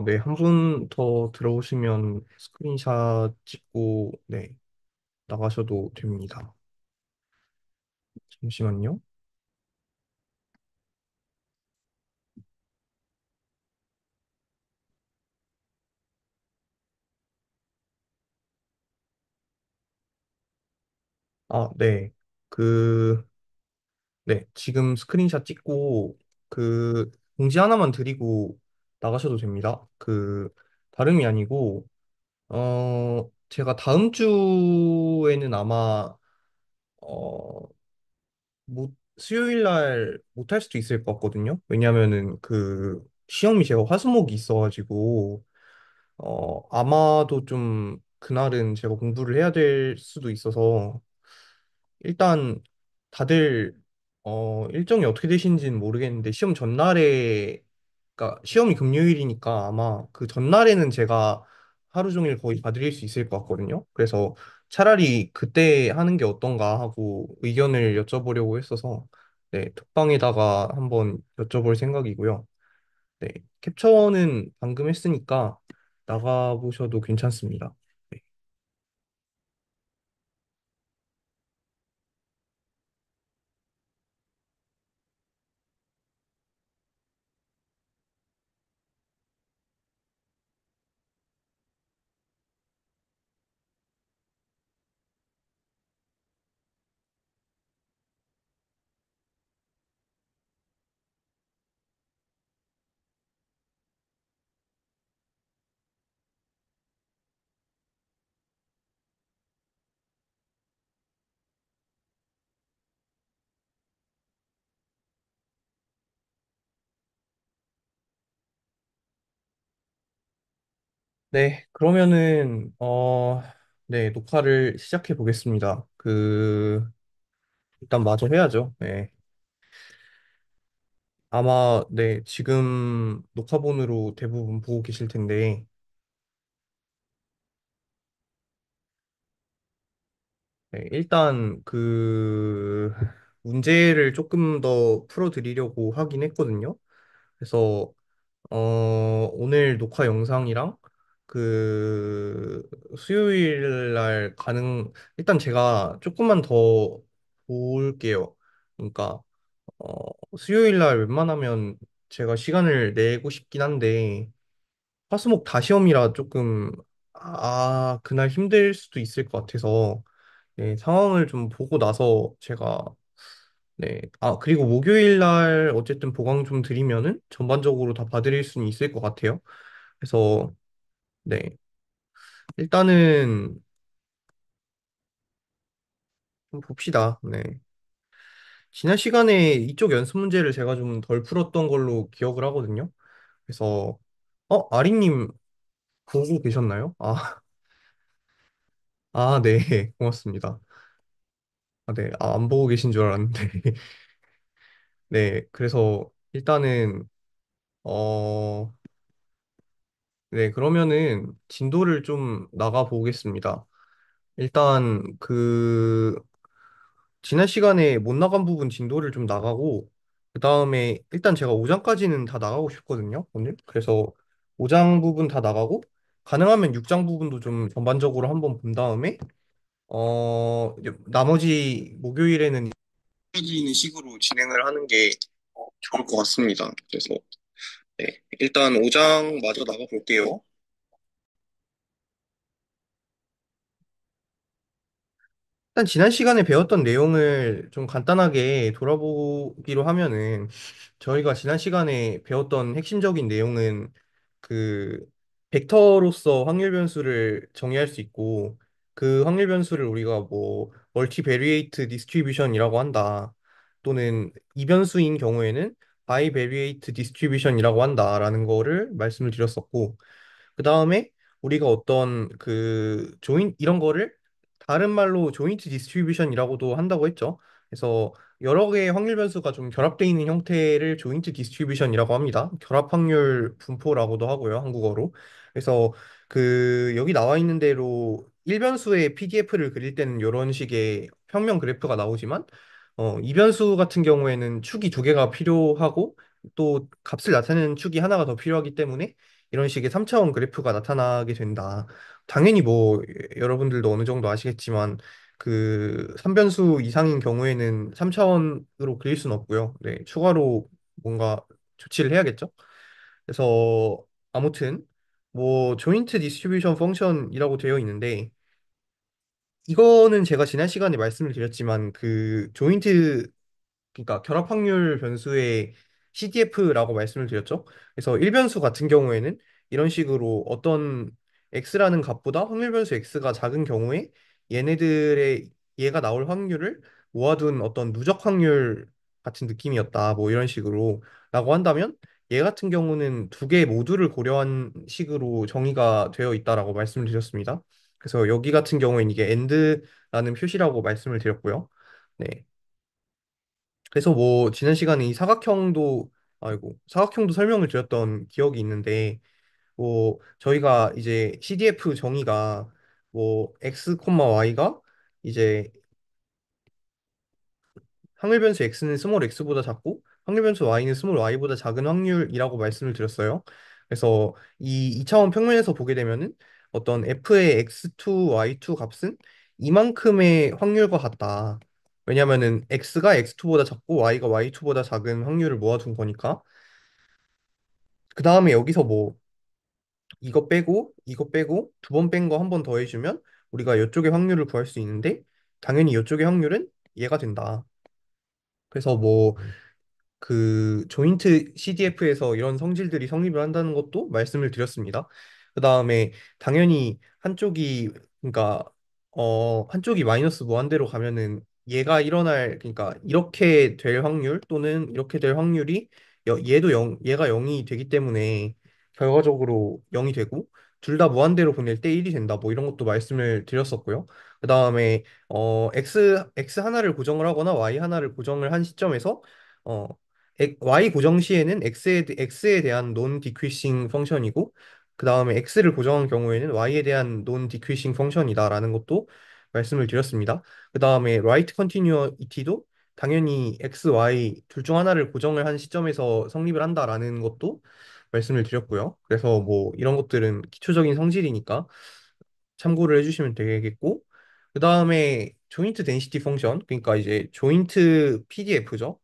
네, 한 분 더 들어오시면 스크린샷 찍고, 네, 나가셔도 됩니다. 잠시만요. 네. 그, 네, 지금 스크린샷 찍고, 공지 하나만 드리고 나가셔도 됩니다. 다름이 아니고, 제가 다음 주에는 아마, 어, 수요일 날 못할 수도 있을 것 같거든요. 왜냐면은 시험이 제가 화수목이 있어가지고, 아마도 좀 그날은 제가 공부를 해야 될 수도 있어서, 일단 다들 일정이 어떻게 되시는지는 모르겠는데 시험 전날에 그러니까 시험이 금요일이니까 아마 그 전날에는 제가 하루 종일 거의 봐드릴 수 있을 것 같거든요. 그래서 차라리 그때 하는 게 어떤가 하고 의견을 여쭤보려고 했어서 네, 톡방에다가 한번 여쭤볼 생각이고요. 네, 캡처는 방금 했으니까 나가보셔도 괜찮습니다. 네. 네, 그러면은 네, 녹화를 시작해 보겠습니다. 일단 마저 해야죠. 네. 아마 네, 지금 녹화본으로 대부분 보고 계실 텐데 네, 일단 문제를 조금 더 풀어드리려고 하긴 했거든요. 그래서 오늘 녹화 영상이랑 그 수요일 날 일단 제가 조금만 더 볼게요. 그러니까 수요일 날 웬만하면 제가 시간을 내고 싶긴 한데 화수목 다 시험이라 조금 그날 힘들 수도 있을 것 같아서 네, 상황을 좀 보고 나서 제가 네. 그리고 목요일 날 어쨌든 보강 좀 드리면은 전반적으로 다 봐드릴 수는 있을 것 같아요. 그래서 네. 일단은 좀 봅시다. 네. 지난 시간에 이쪽 연습 문제를 제가 좀 덜 풀었던 걸로 기억을 하거든요. 그래서 아리님 보고 계셨나요? 네. 고맙습니다. 네. 안 보고 계신 줄 알았는데. 네. 그래서 일단은 어, 네. 그러면은 진도를 좀 나가 보겠습니다. 일단 지난 시간에 못 나간 부분 진도를 좀 나가고 그다음에 일단 제가 5장까지는 다 나가고 싶거든요, 오늘. 그래서 5장 부분 다 나가고 가능하면 6장 부분도 좀 전반적으로 한번 본 다음에 이제 나머지 목요일에는 이어지는 식으로 진행을 하는 게 좋을 것 같습니다. 그래서 네, 일단 5장 마저 나가 볼게요. 일단 지난 시간에 배웠던 내용을 좀 간단하게 돌아보기로 하면은 저희가 지난 시간에 배웠던 핵심적인 내용은 그 벡터로서 확률 변수를 정의할 수 있고 그 확률 변수를 우리가 뭐 멀티베리에이트 디스트리뷰션이라고 한다 또는 이변수인 경우에는 바이베리에이트 디스트리뷰션이라고 한다라는 거를 말씀을 드렸었고 그 다음에 우리가 어떤 그 조인 이런 거를 다른 말로 조인트 디스트리뷰션이라고도 한다고 했죠. 그래서 여러 개의 확률 변수가 좀 결합되어 있는 형태를 조인트 디스트리뷰션이라고 합니다. 결합 확률 분포라고도 하고요, 한국어로. 그래서 그 여기 나와 있는 대로 일변수의 PDF를 그릴 때는 이런 식의 평면 그래프가 나오지만 이변수 같은 경우에는 축이 두 개가 필요하고 또 값을 나타내는 축이 하나가 더 필요하기 때문에 이런 식의 3차원 그래프가 나타나게 된다. 당연히 뭐 여러분들도 어느 정도 아시겠지만 그 3변수 이상인 경우에는 3차원으로 그릴 수는 없고요. 네, 추가로 뭔가 조치를 해야겠죠. 그래서 아무튼 뭐 조인트 디스트리뷰션 펑션이라고 되어 있는데 이거는 제가 지난 시간에 말씀을 드렸지만 그 조인트 그러니까 결합 확률 변수의 CDF라고 말씀을 드렸죠. 그래서 1변수 같은 경우에는 이런 식으로 어떤 x라는 값보다 확률 변수 x가 작은 경우에 얘네들의 얘가 나올 확률을 모아둔 어떤 누적 확률 같은 느낌이었다. 뭐 이런 식으로 라고 한다면 얘 같은 경우는 두 개 모두를 고려한 식으로 정의가 되어 있다라고 말씀을 드렸습니다. 그래서 여기 같은 경우에는 이게 and라는 표시라고 말씀을 드렸고요. 네. 그래서 뭐 지난 시간에 이 사각형도 아이고 사각형도 설명을 드렸던 기억이 있는데 뭐 저희가 이제 CDF 정의가 뭐 x, y가 이제 확률 변수 x는 스몰 x보다 작고 확률 변수 y는 스몰 y보다 작은 확률이라고 말씀을 드렸어요. 그래서 이 2차원 평면에서 보게 되면은 어떤 f의 x2, y2 값은 이만큼의 확률과 같다. 왜냐면은 x가 x2보다 작고 y가 y2보다 작은 확률을 모아둔 거니까. 그 다음에 여기서 뭐 이거 빼고 두 번 뺀 거 한 번 더해주면 우리가 이쪽의 확률을 구할 수 있는데 당연히 이쪽의 확률은 얘가 된다. 그래서 뭐 그 조인트 CDF에서 이런 성질들이 성립을 한다는 것도 말씀을 드렸습니다. 그 다음에 당연히 한쪽이 그러니까 한쪽이 마이너스 무한대로 가면은 얘가 일어날 그러니까 이렇게 될 확률 또는 이렇게 될 확률이 얘도 얘가 0이 되기 때문에 결과적으로 0이 되고 둘 다 무한대로 보낼 때 1이 된다. 뭐 이런 것도 말씀을 드렸었고요. 그 다음에 x 하나를 고정을 하거나 y 하나를 고정을 한 시점에서 어, y 고정 시에는 x에 대한 non decreasing 펑션이고 그 다음에 x를 고정한 경우에는 y에 대한 non decreasing 펑션이다라는 것도 말씀을 드렸습니다. 그 다음에 right continuity도 당연히 x, y 둘 중 하나를 고정을 한 시점에서 성립을 한다라는 것도 말씀을 드렸고요. 그래서 뭐 이런 것들은 기초적인 성질이니까 참고를 해주시면 되겠고 그 다음에 조인트 덴시티 펑션 그러니까 이제 조인트 PDF죠.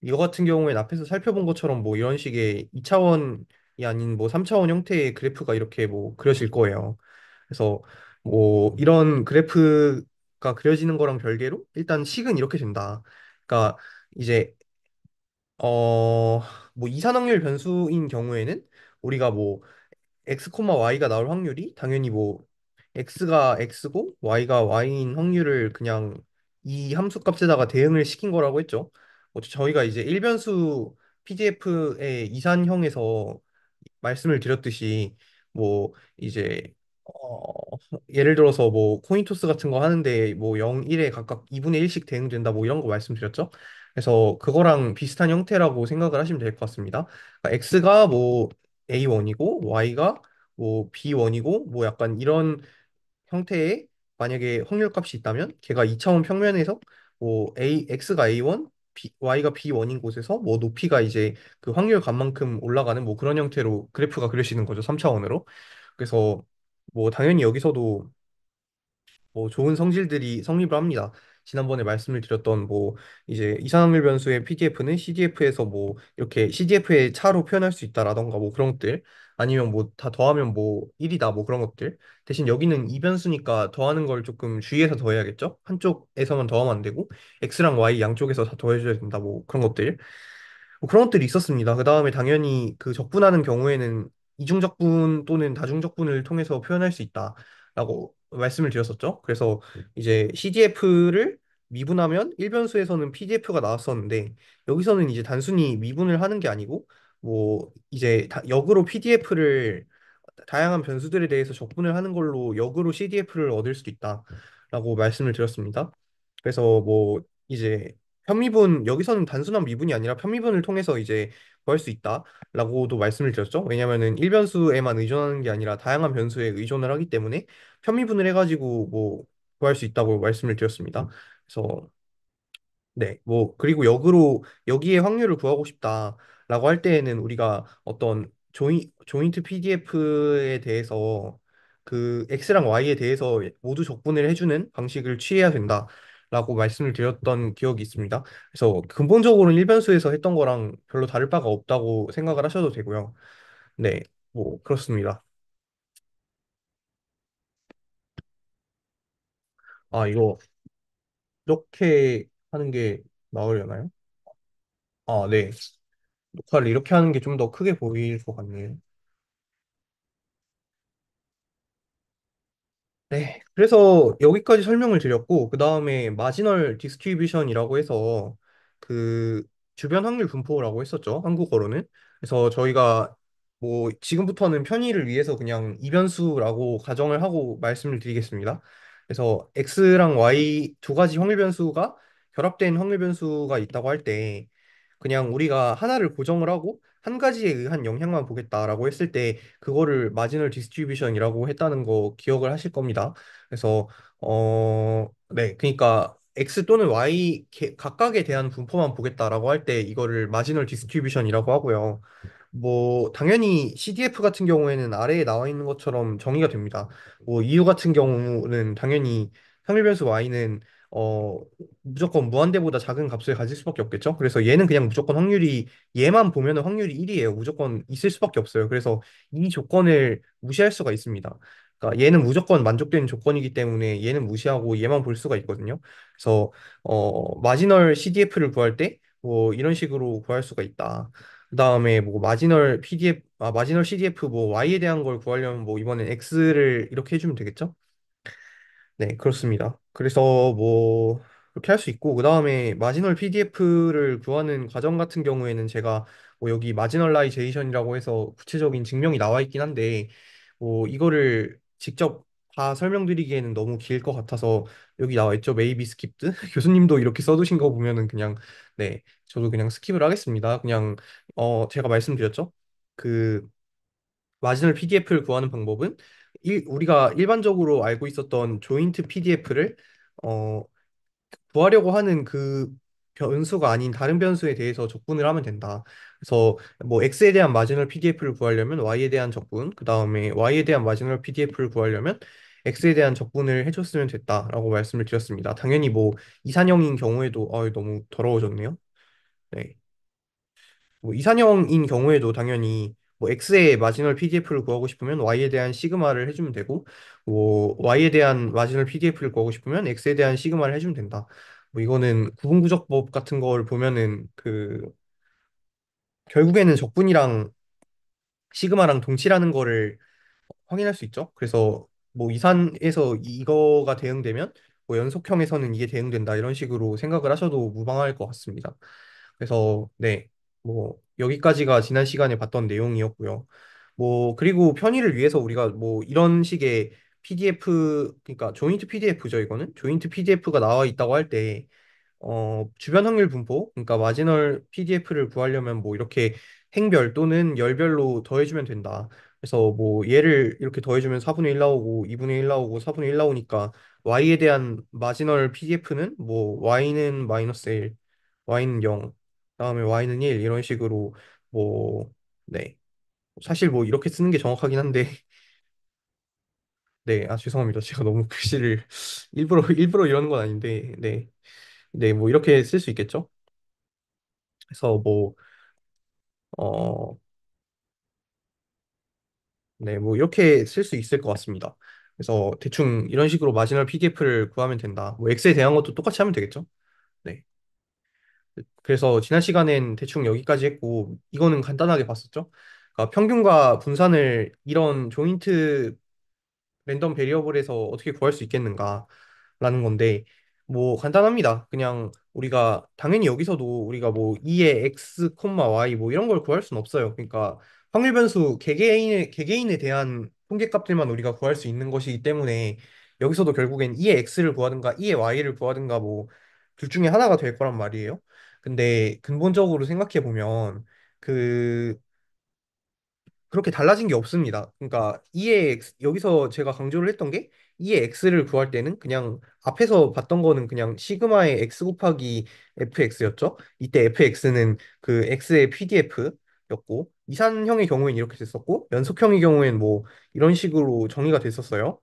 이거 같은 경우에는 앞에서 살펴본 것처럼 뭐 이런 식의 2차원이 아닌 뭐 3차원 형태의 그래프가 이렇게 뭐 그려질 거예요. 그래서 뭐 이런 그래프가 그려지는 거랑 별개로 일단 식은 이렇게 된다. 그러니까 이제 어 뭐 이산확률 변수인 경우에는 우리가 뭐 x, y가 나올 확률이 당연히 뭐 x가 x고 y가 y인 확률을 그냥 이 함수 값에다가 대응을 시킨 거라고 했죠. 저희가 이제 일변수 PDF의 이산형에서 말씀을 드렸듯이 뭐 이제 예를 들어서 뭐 코인 토스 같은 거 하는데 뭐 0, 1에 각각 2분의 1씩 대응된다 뭐 이런 거 말씀드렸죠. 그래서 그거랑 비슷한 형태라고 생각을 하시면 될 것 같습니다. 그러니까 x가 뭐 A1이고 y가 뭐 B1이고 뭐 약간 이런 형태의 만약에 확률값이 있다면 걔가 2차원 평면에서 뭐 x가 A1, y가 B1인 곳에서 뭐 높이가 이제 그 확률 값만큼 올라가는 뭐 그런 형태로 그래프가 그려지는 거죠. 3차원으로. 그래서 뭐 당연히 여기서도 뭐 좋은 성질들이 성립을 합니다. 지난번에 말씀을 드렸던 뭐 이제 이산화탄소 변수의 PDF는 CDF에서 뭐 이렇게 CDF의 차로 표현할 수 있다라던가 뭐 그런 것들 아니면 뭐 다 더하면 뭐 1이다 뭐 그런 것들 대신 여기는 이변수니까 더하는 걸 조금 주의해서 더해야겠죠? 한쪽에서만 더하면 안 되고 X랑 Y 양쪽에서 다 더해줘야 된다 뭐 그런 것들 뭐 그런 것들이 있었습니다. 그 다음에 당연히 그 적분하는 경우에는 이중적분 또는 다중적분을 통해서 표현할 수 있다라고 말씀을 드렸었죠. 그래서 이제 CDF를 미분하면 일변수에서는 PDF가 나왔었는데 여기서는 이제 단순히 미분을 하는 게 아니고 뭐 이제 역으로 PDF를 다양한 변수들에 대해서 적분을 하는 걸로 역으로 CDF를 얻을 수도 있다라고 말씀을 드렸습니다. 그래서 뭐 이제 편미분 여기서는 단순한 미분이 아니라 편미분을 통해서 이제 구할 수 있다라고도 말씀을 드렸죠. 왜냐면은 일변수에만 의존하는 게 아니라 다양한 변수에 의존을 하기 때문에 편미분을 해가지고 뭐 구할 수 있다고 말씀을 드렸습니다. 그래서 네, 뭐, 그리고 역으로, 여기에 확률을 구하고 싶다라고 할 때에는 우리가 어떤 조인트 PDF에 대해서 그 X랑 Y에 대해서 모두 적분을 해주는 방식을 취해야 된다라고 말씀을 드렸던 기억이 있습니다. 그래서 근본적으로는 일변수에서 했던 거랑 별로 다를 바가 없다고 생각을 하셔도 되고요. 네, 뭐, 그렇습니다. 아, 이거, 이렇게 하는 게 나으려나요? 아, 네. 녹화를 이렇게 하는 게 좀 더 크게 보일 것 같네요. 네, 그래서 여기까지 설명을 드렸고, 그 다음에 마지널 디스트리뷰션이라고 해서 그 주변 확률 분포라고 했었죠, 한국어로는. 그래서 저희가 뭐 지금부터는 편의를 위해서 그냥 이변수라고 가정을 하고 말씀을 드리겠습니다. 그래서 X랑 Y 두 가지 확률 변수가 결합된 확률 변수가 있다고 할 때, 그냥 우리가 하나를 고정을 하고 한 가지에 의한 영향만 보겠다라고 했을 때 그거를 마지널 디스트리뷰션이라고 했다는 거 기억을 하실 겁니다. 그래서 네, 그러니까 X 또는 Y 각각에 대한 분포만 보겠다라고 할 때 이거를 마지널 디스트리뷰션이라고 하고요. 뭐 당연히 CDF 같은 경우에는 아래에 나와 있는 것처럼 정의가 됩니다. 뭐 EU 같은 경우는 당연히 확률 변수 Y는 어 무조건 무한대보다 작은 값을 가질 수밖에 없겠죠. 그래서 얘는 그냥 무조건 확률이 얘만 보면은 확률이 1이에요. 무조건 있을 수밖에 없어요. 그래서 이 조건을 무시할 수가 있습니다. 그러니까 얘는 무조건 만족되는 조건이기 때문에 얘는 무시하고 얘만 볼 수가 있거든요. 그래서 마지널 CDF를 구할 때 뭐 이런 식으로 구할 수가 있다. 그다음에 뭐 마지널 CDF 뭐 Y에 대한 걸 구하려면 뭐 이번엔 X를 이렇게 해주면 되겠죠? 네, 그렇습니다. 그래서 뭐 그렇게 할 수 있고 그다음에 마지널 PDF를 구하는 과정 같은 경우에는 제가 뭐 여기 마지널라이제이션이라고 해서 구체적인 증명이 나와 있긴 한데 뭐 이거를 직접 다 설명드리기에는 너무 길 것 같아서 여기 나와 있죠. May be skipped. 교수님도 이렇게 써두신 거 보면은 그냥 네, 저도 그냥 스킵을 하겠습니다. 그냥 제가 말씀드렸죠. 그 마지널 PDF를 구하는 방법은 우리가 일반적으로 알고 있었던 조인트 PDF를 어, 구하려고 하는 그 변수가 아닌 다른 변수에 대해서 적분을 하면 된다. 그래서 뭐 X에 대한 마지널 PDF를 구하려면 Y에 대한 적분, 그 다음에 Y에 대한 마지널 PDF를 구하려면 X에 대한 적분을 해줬으면 됐다라고 말씀을 드렸습니다. 당연히 뭐 이산형인 경우에도 너무 더러워졌네요. 네. 뭐 이산형인 경우에도 당연히 뭐 X의 마지널 PDF를 구하고 싶으면 Y에 대한 시그마를 해주면 되고 뭐 Y에 대한 마지널 PDF를 구하고 싶으면 X에 대한 시그마를 해주면 된다. 뭐 이거는 구분구적법 같은 걸 보면은 그 결국에는 적분이랑 시그마랑 동치라는 거를 확인할 수 있죠. 그래서 뭐 이산에서 이거가 대응되면 뭐 연속형에서는 이게 대응된다 이런 식으로 생각을 하셔도 무방할 것 같습니다. 그래서 네, 뭐 여기까지가 지난 시간에 봤던 내용이었고요. 뭐 그리고 편의를 위해서 우리가 뭐 이런 식의 PDF 그러니까 조인트 PDF죠 이거는 조인트 PDF가 나와 있다고 할 때 주변 확률 분포 그러니까 마지널 PDF를 구하려면 뭐 이렇게 행별 또는 열별로 더해주면 된다. 그래서 뭐 얘를 이렇게 더해주면 4분의 1 나오고 2분의 1 나오고 4분의 1 나오니까 y에 대한 마지널 PDF는 뭐 y는 마이너스 1, y는 0, 그다음에 y는 1 이런 식으로 뭐 네. 사실 뭐 이렇게 쓰는 게 정확하긴 한데 네, 아 죄송합니다. 제가 너무 글씨를 일부러 이러는 건 아닌데 네. 네, 뭐 이렇게 쓸 수 있겠죠? 그래서 뭐, 어, 네, 뭐 이렇게 쓸 수 있을 것 같습니다. 그래서 대충 이런 식으로 마지널 PDF를 구하면 된다. 뭐 엑스에 대한 것도 똑같이 하면 되겠죠? 네. 그래서 지난 시간엔 대충 여기까지 했고, 이거는 간단하게 봤었죠? 그러니까 평균과 분산을 이런 조인트 랜덤 베리어블에서 어떻게 구할 수 있겠는가라는 건데 뭐 간단합니다. 그냥 우리가 당연히 여기서도 우리가 뭐 2의 x, y 뭐 이런 걸 구할 수는 없어요. 그러니까 확률 변수 개개인에 대한 통계값들만 우리가 구할 수 있는 것이기 때문에 여기서도 결국엔 2의 x를 구하든가 2의 y를 구하든가 뭐 둘 중에 하나가 될 거란 말이에요. 근데 근본적으로 생각해 보면 그 그렇게 달라진 게 없습니다. 그러니까 2의 x, 여기서 제가 강조를 했던 게 2의 x를 구할 때는 그냥 앞에서 봤던 거는 그냥 시그마의 x 곱하기 fx였죠. 이때 fx는 그 x의 pdf였고 이산형의 경우에는 이렇게 됐었고 연속형의 경우에는 뭐 이런 식으로 정의가 됐었어요.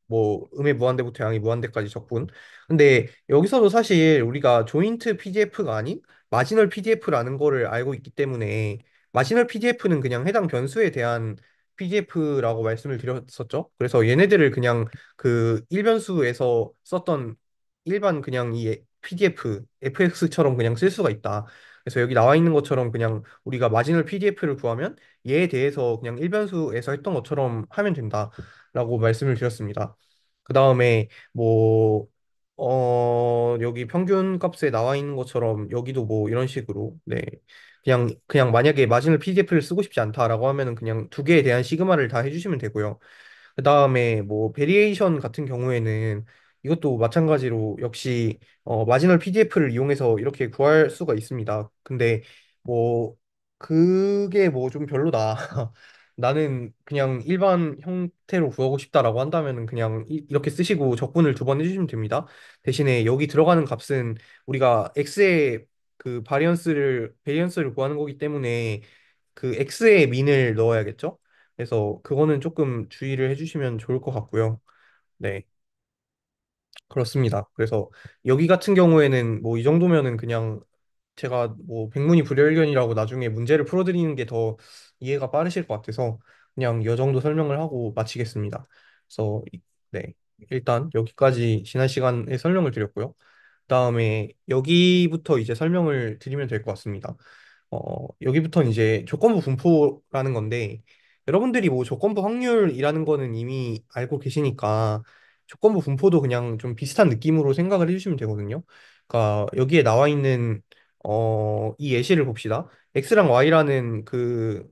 뭐 음의 무한대부터 양의 무한대까지 적분. 근데 여기서도 사실 우리가 조인트 PDF가 아닌 마지널 PDF라는 거를 알고 있기 때문에 마지널 PDF는 그냥 해당 변수에 대한 PDF라고 말씀을 드렸었죠. 그래서 얘네들을 그냥 그 일변수에서 썼던 일반 그냥 이 PDF, FX처럼 그냥 쓸 수가 있다. 그래서 여기 나와 있는 것처럼 그냥 우리가 마지널 PDF를 구하면 얘에 대해서 그냥 일변수에서 했던 것처럼 하면 된다라고 말씀을 드렸습니다. 그 다음에 뭐 여기 평균 값에 나와 있는 것처럼 여기도 뭐 이런 식으로 네. 그냥 만약에 마지노 PDF를 쓰고 싶지 않다라고 하면은 그냥 두 개에 대한 시그마를 다 해주시면 되고요. 그 다음에 뭐 베리에이션 같은 경우에는 이것도 마찬가지로 역시 마지널 PDF를 이용해서 이렇게 구할 수가 있습니다. 근데 뭐 그게 뭐 좀 별로다. 나는 그냥 일반 형태로 구하고 싶다라고 한다면은 그냥 이렇게 쓰시고 적분을 두 번 해주시면 됩니다. 대신에 여기 들어가는 값은 우리가 x의 그 베리언스를 구하는 거기 때문에 그 x의 민을 넣어야겠죠? 그래서 그거는 조금 주의를 해주시면 좋을 것 같고요. 네, 그렇습니다. 그래서 여기 같은 경우에는 뭐 이 정도면은 그냥 제가 뭐 백문이 불여일견이라고 나중에 문제를 풀어드리는 게 더 이해가 빠르실 것 같아서 그냥 이 정도 설명을 하고 마치겠습니다. 그래서 네, 일단 여기까지 지난 시간에 설명을 드렸고요. 그다음에 여기부터 이제 설명을 드리면 될 것 같습니다. 여기부터는 이제 조건부 분포라는 건데, 여러분들이 뭐 조건부 확률이라는 거는 이미 알고 계시니까, 조건부 분포도 그냥 좀 비슷한 느낌으로 생각을 해주시면 되거든요. 그러니까 여기에 나와 있는, 이 예시를 봅시다. x랑 y라는 그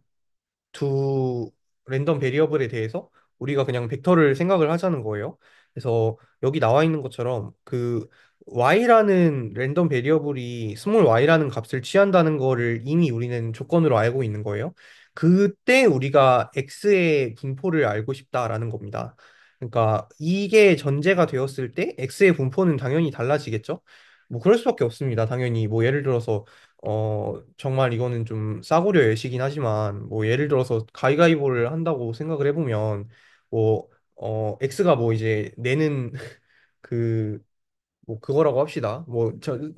두 랜덤 베리어블에 대해서 우리가 그냥 벡터를 생각을 하자는 거예요. 그래서 여기 나와 있는 것처럼 그 y라는 랜덤 베리어블이 스몰 y라는 값을 취한다는 거를 이미 우리는 조건으로 알고 있는 거예요. 그때 우리가 x의 분포를 알고 싶다라는 겁니다. 그러니까 이게 전제가 되었을 때 x의 분포는 당연히 달라지겠죠? 뭐 그럴 수밖에 없습니다. 당연히 뭐 예를 들어서 정말 이거는 좀 싸구려 예시긴 하지만, 뭐, 예를 들어서 가위가위보를 한다고 생각을 해보면, 뭐, X가 뭐 이제 내는 그, 뭐, 그거라고 합시다. 뭐,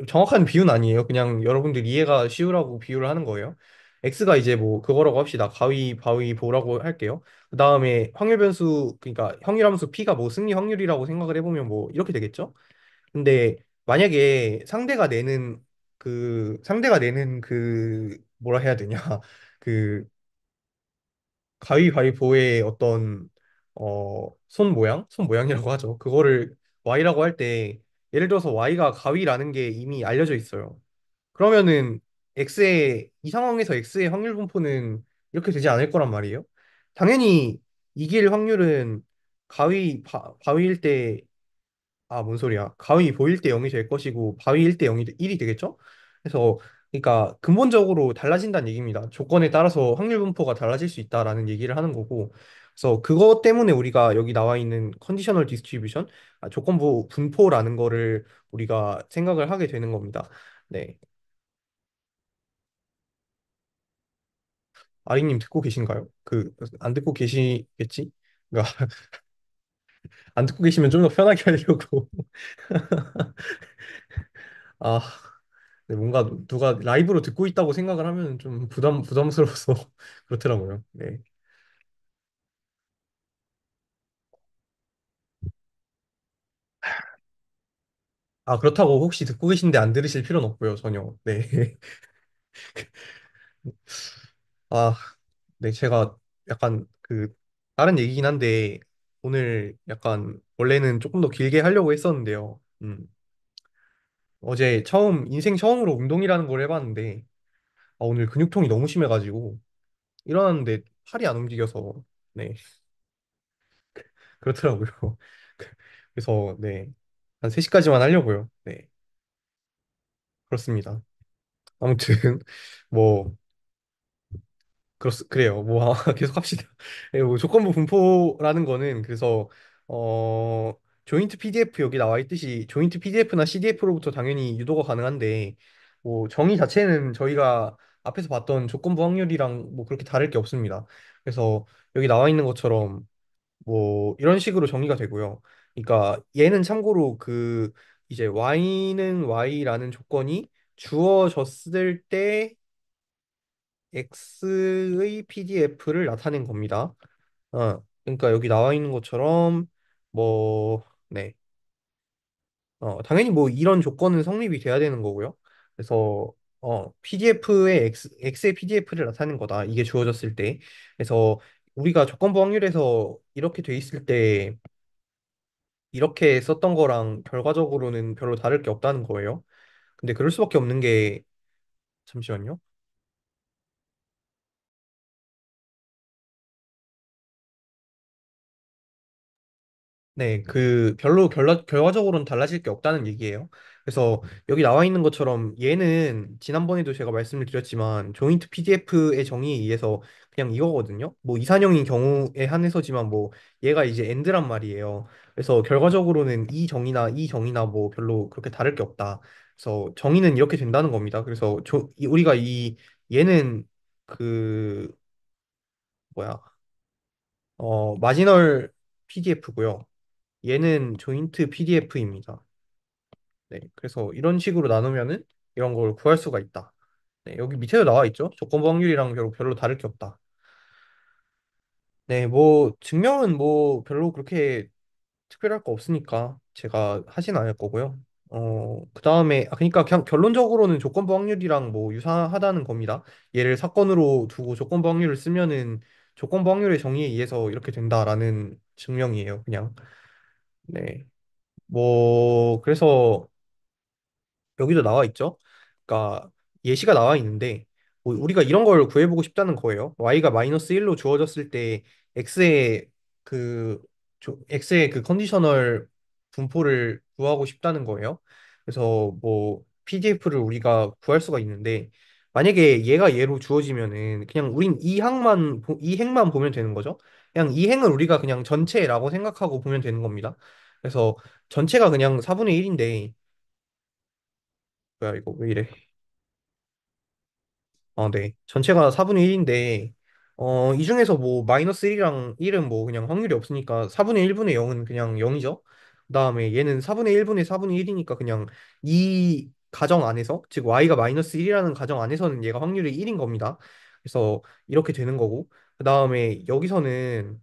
정확한 비유는 아니에요. 그냥 여러분들 이해가 쉬우라고 비유를 하는 거예요. X가 이제 뭐, 그거라고 합시다. 가위바위보라고 할게요. 그 다음에 확률 변수, 그러니까 확률함수 P가 뭐 승리 확률이라고 생각을 해보면 뭐, 이렇게 되겠죠? 근데 만약에 상대가 내는 그 뭐라 해야 되냐 그 가위바위보의 어떤 손 모양이라고 하죠. 그거를 Y라고 할 때 예를 들어서 Y가 가위라는 게 이미 알려져 있어요. 그러면은 이 상황에서 X의 확률 분포는 이렇게 되지 않을 거란 말이에요. 당연히 이길 확률은 바위일 때 뭔 소리야. 가위 보일 때 0이 될 것이고, 바위일 때 0이, 1이 되겠죠? 그래서, 그러니까, 근본적으로 달라진다는 얘기입니다. 조건에 따라서 확률 분포가 달라질 수 있다라는 얘기를 하는 거고, 그래서 그것 때문에 우리가 여기 나와 있는 컨디셔널 디스트리뷰션, 조건부 분포라는 거를 우리가 생각을 하게 되는 겁니다. 네. 아리님 듣고 계신가요? 안 듣고 계시겠지? 그러니까, 안 듣고 계시면 좀 더 편하게 하려고. 아, 네, 뭔가 누가 라이브로 듣고 있다고 생각을 하면 좀 부담스러워서 그렇더라고요. 네. 아, 그렇다고 혹시 듣고 계신데 안 들으실 필요는 없고요, 전혀. 네. 아, 네, 제가 약간 다른 얘기긴 한데, 오늘 약간, 원래는 조금 더 길게 하려고 했었는데요. 어제 인생 처음으로 운동이라는 걸 해봤는데, 오늘 근육통이 너무 심해가지고, 일어났는데 팔이 안 움직여서, 네, 그렇더라고요. 그래서, 네, 한 3시까지만 하려고요. 네, 그렇습니다. 아무튼, 뭐, 그래요. 뭐 계속 합시다. 예, 뭐 조건부 분포라는 거는 그래서 어 조인트 PDF 여기 나와 있듯이 조인트 PDF나 CDF로부터 당연히 유도가 가능한데 뭐 정의 자체는 저희가 앞에서 봤던 조건부 확률이랑 뭐 그렇게 다를 게 없습니다. 그래서 여기 나와 있는 것처럼 뭐 이런 식으로 정의가 되고요. 그러니까 얘는 참고로 이제 y는 y라는 조건이 주어졌을 때 X의 PDF를 나타낸 겁니다. 그러니까 여기 나와 있는 것처럼 뭐, 네, 당연히 뭐 이런 조건은 성립이 돼야 되는 거고요. 그래서 X의 PDF를 나타낸 거다. 이게 주어졌을 때. 그래서 우리가 조건부 확률에서 이렇게 돼 있을 때 이렇게 썼던 거랑 결과적으로는 별로 다를 게 없다는 거예요. 근데 그럴 수밖에 없는 게 잠시만요. 네, 결과적으로는 달라질 게 없다는 얘기예요. 그래서 여기 나와 있는 것처럼 얘는 지난번에도 제가 말씀을 드렸지만 조인트 PDF의 정의에 의해서 그냥 이거거든요. 뭐 이산형인 경우에 한해서지만 뭐 얘가 이제 엔드란 말이에요. 그래서 결과적으로는 이 정의나 뭐 별로 그렇게 다를 게 없다. 그래서 정의는 이렇게 된다는 겁니다. 그래서 우리가 얘는 그 뭐야 마지널 PDF고요. 얘는 조인트 PDF입니다. 네, 그래서 이런 식으로 나누면은 이런 걸 구할 수가 있다. 네, 여기 밑에도 나와 있죠. 조건부 확률이랑 별로 다를 게 없다. 네, 뭐 증명은 뭐 별로 그렇게 특별할 거 없으니까 제가 하진 않을 거고요. 그다음에 그러니까 그냥 결론적으로는 조건부 확률이랑 뭐 유사하다는 겁니다. 얘를 사건으로 두고 조건부 확률을 쓰면은 조건부 확률의 정의에 의해서 이렇게 된다라는 증명이에요, 그냥. 네. 뭐 그래서 여기도 나와 있죠. 그러니까 예시가 나와 있는데 뭐 우리가 이런 걸 구해보고 싶다는 거예요. y가 마이너스 1로 주어졌을 때 x의 그 x의 그 컨디셔널 분포를 구하고 싶다는 거예요. 그래서 뭐 PDF를 우리가 구할 수가 있는데 만약에 얘가 얘로 주어지면은 그냥 우린 이 행만 보면 되는 거죠. 그냥 이 행을 우리가 그냥 전체라고 생각하고 보면 되는 겁니다. 그래서 전체가 그냥 4분의 1인데 뭐야 이거 왜 이래? 네. 전체가 4분의 1인데 이 중에서 뭐 마이너스 1이랑 1은 뭐 그냥 확률이 없으니까 4분의 1분의 0은 그냥 0이죠. 그다음에 얘는 4분의 1분의 4분의 1이니까 그냥 이 가정 안에서 즉 y가 마이너스 1이라는 가정 안에서는 얘가 확률이 1인 겁니다. 그래서 이렇게 되는 거고 그다음에 여기서는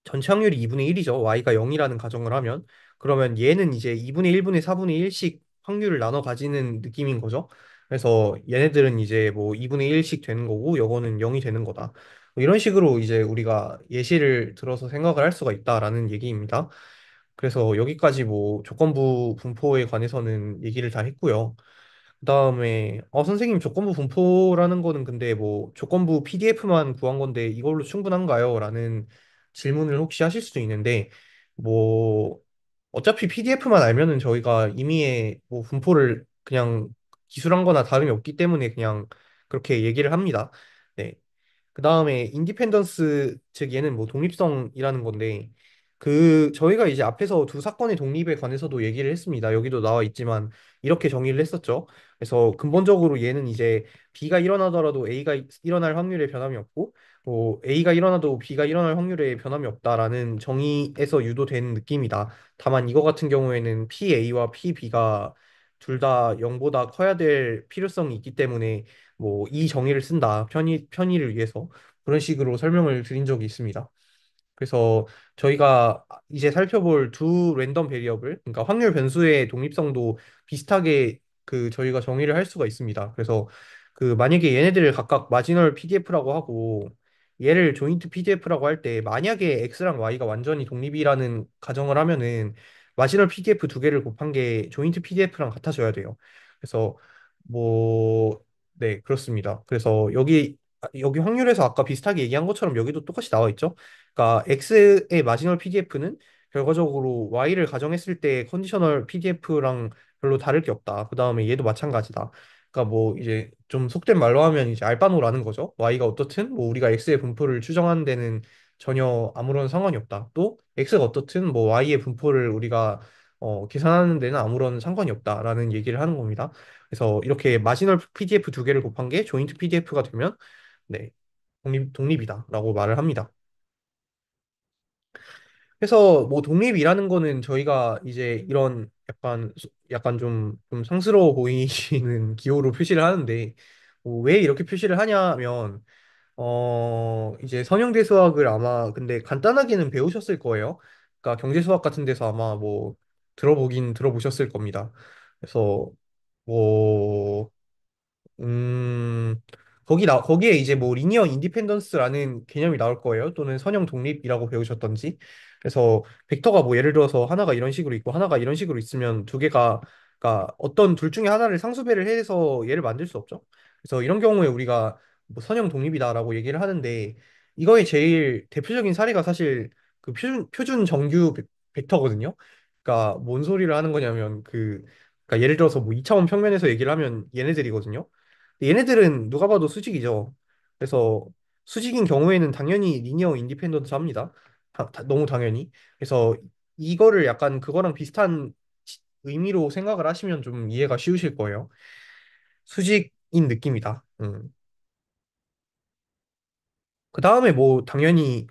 전체 확률이 2분의 1이죠. y가 0이라는 가정을 하면. 그러면 얘는 이제 2분의 1분의 4분의 1씩 확률을 나눠 가지는 느낌인 거죠. 그래서 얘네들은 이제 뭐 2분의 1씩 되는 거고, 요거는 0이 되는 거다. 뭐 이런 식으로 이제 우리가 예시를 들어서 생각을 할 수가 있다라는 얘기입니다. 그래서 여기까지 뭐 조건부 분포에 관해서는 얘기를 다 했고요. 그다음에 선생님 조건부 분포라는 거는 근데 뭐 조건부 PDF만 구한 건데 이걸로 충분한가요? 라는 질문을 혹시 하실 수도 있는데 뭐 어차피 PDF만 알면은 저희가 임의의 뭐 분포를 그냥 기술한 거나 다름이 없기 때문에 그냥 그렇게 얘기를 합니다. 네. 그 다음에 인디펜던스 즉 얘는 뭐 독립성이라는 건데 저희가 이제 앞에서 두 사건의 독립에 관해서도 얘기를 했습니다. 여기도 나와 있지만 이렇게 정의를 했었죠. 그래서 근본적으로 얘는 이제 B가 일어나더라도 A가 일어날 확률에 변함이 없고 뭐 A가 일어나도 B가 일어날 확률에 변함이 없다라는 정의에서 유도된 느낌이다. 다만 이거 같은 경우에는 PA와 PB가 둘 다 0보다 커야 될 필요성이 있기 때문에 뭐 이 정의를 쓴다. 편의를 위해서 그런 식으로 설명을 드린 적이 있습니다. 그래서 저희가 이제 살펴볼 두 랜덤 베리어블, 그러니까 확률 변수의 독립성도 비슷하게 그 저희가 정의를 할 수가 있습니다. 그래서 그 만약에 얘네들을 각각 마지널 PDF라고 하고 얘를 조인트 PDF라고 할 때 만약에 X랑 Y가 완전히 독립이라는 가정을 하면은 마지널 PDF 두 개를 곱한 게 조인트 PDF랑 같아져야 돼요. 그래서 뭐 네, 그렇습니다. 그래서 여기 확률에서 아까 비슷하게 얘기한 것처럼 여기도 똑같이 나와 있죠. 그러니까 X의 마지널 PDF는 결과적으로 Y를 가정했을 때 컨디셔널 PDF랑 별로 다를 게 없다. 그 다음에 얘도 마찬가지다. 그러니까 뭐 이제 좀 속된 말로 하면 이제 알바노라는 거죠. Y가 어떻든 뭐 우리가 X의 분포를 추정하는 데는 전혀 아무런 상관이 없다. 또 X가 어떻든 뭐 Y의 분포를 우리가 계산하는 데는 아무런 상관이 없다라는 얘기를 하는 겁니다. 그래서 이렇게 마지널 PDF 두 개를 곱한 게 조인트 PDF가 되면 네, 독립이다라고 말을 합니다. 그래서 뭐 독립이라는 거는 저희가 이제 이런 약간 좀 상스러워 보이시는 기호로 표시를 하는데 뭐왜 이렇게 표시를 하냐면 이제 선형대 수학을 아마 근데 간단하게는 배우셨을 거예요. 그러니까 경제 수학 같은 데서 아마 뭐 들어보셨을 겁니다. 그래서 뭐 거기에 이제 뭐 리니어 인디펜던스라는 개념이 나올 거예요. 또는 선형 독립이라고 배우셨던지. 그래서 벡터가 뭐 예를 들어서 하나가 이런 식으로 있고 하나가 이런 식으로 있으면 두 개가 그러니까 어떤 둘 중에 하나를 상수배를 해서 얘를 만들 수 없죠. 그래서 이런 경우에 우리가 뭐 선형 독립이다라고 얘기를 하는데 이거의 제일 대표적인 사례가 사실 그 표준 정규 벡터거든요. 그러니까 뭔 소리를 하는 거냐면 그러니까 예를 들어서 뭐 2차원 평면에서 얘기를 하면 얘네들이거든요. 얘네들은 누가 봐도 수직이죠. 그래서 수직인 경우에는 당연히 리니어 인디펜던트 합니다. 너무 당연히. 그래서 이거를 약간 그거랑 비슷한 의미로 생각을 하시면 좀 이해가 쉬우실 거예요. 수직인 느낌이다. 그 다음에 뭐 당연히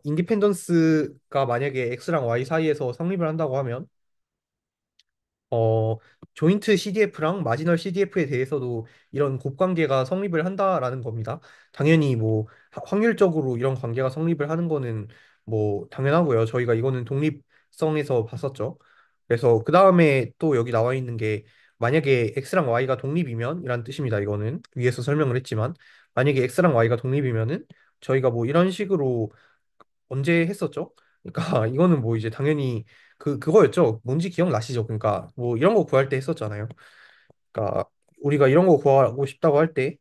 인디펜던스가 만약에 X랑 Y 사이에서 성립을 한다고 하면 어, 조인트 CDF랑 마지널 CDF에 대해서도 이런 곱관계가 성립을 한다라는 겁니다. 당연히 뭐 확률적으로 이런 관계가 성립을 하는 거는 뭐 당연하고요. 저희가 이거는 독립성에서 봤었죠. 그래서 그 다음에 또 여기 나와 있는 게 만약에 X랑 Y가 독립이면 이란 뜻입니다. 이거는 위에서 설명을 했지만 만약에 X랑 Y가 독립이면은 저희가 뭐 이런 식으로 언제 했었죠? 그러니까 이거는 뭐 이제 당연히 그거였죠. 뭔지 기억나시죠? 그러니까 뭐 이런 거 구할 때 했었잖아요. 그러니까 우리가 이런 거 구하고 싶다고 할 때